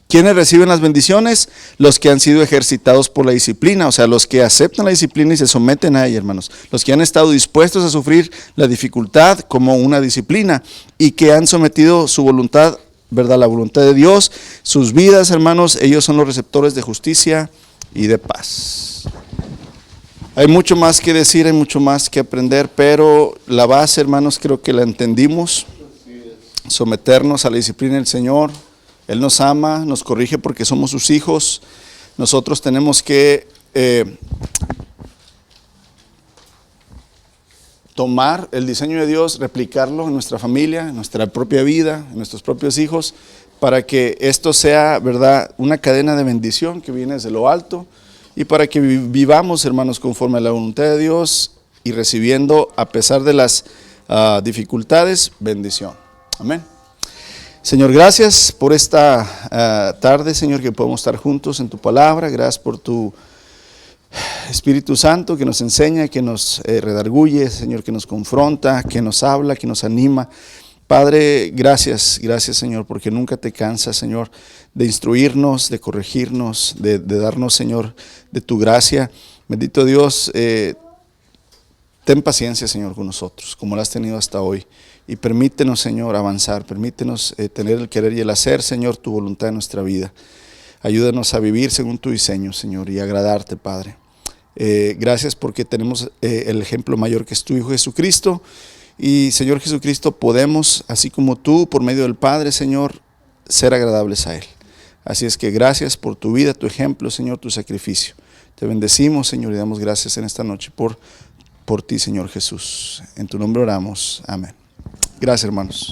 ¿Quiénes reciben las bendiciones? Los que han sido ejercitados por la disciplina, o sea, los que aceptan la disciplina y se someten a ella, hermanos. Los que han estado dispuestos a sufrir la dificultad como una disciplina y que han sometido su voluntad, ¿verdad?, la voluntad de Dios, sus vidas, hermanos, ellos son los receptores de justicia y de paz. Hay mucho más que decir, hay mucho más que aprender, pero la base, hermanos, creo que la entendimos. Someternos a la disciplina del Señor. Él nos ama, nos corrige porque somos sus hijos. Nosotros tenemos que tomar el diseño de Dios, replicarlo en nuestra familia, en nuestra propia vida, en nuestros propios hijos, para que esto sea, ¿verdad?, una cadena de bendición que viene desde lo alto y para que vivamos, hermanos, conforme a la voluntad de Dios y recibiendo, a pesar de las dificultades, bendición. Amén. Señor, gracias por esta tarde, Señor, que podemos estar juntos en tu palabra. Gracias por tu Espíritu Santo que nos enseña, que nos redarguye, Señor, que nos confronta, que nos habla, que nos anima. Padre, gracias, Señor, porque nunca te cansas, Señor, de instruirnos, de corregirnos, de darnos, Señor, de tu gracia. Bendito Dios, ten paciencia, Señor, con nosotros, como lo has tenido hasta hoy. Y permítenos, Señor, avanzar, permítenos tener el querer y el hacer, Señor, tu voluntad en nuestra vida. Ayúdanos a vivir según tu diseño, Señor, y agradarte, Padre. Gracias porque tenemos el ejemplo mayor que es tu Hijo Jesucristo. Y, Señor Jesucristo, podemos, así como tú, por medio del Padre, Señor, ser agradables a Él. Así es que gracias por tu vida, tu ejemplo, Señor, tu sacrificio. Te bendecimos, Señor, y damos gracias en esta noche por ti, Señor Jesús. En tu nombre oramos. Amén. Gracias, hermanos.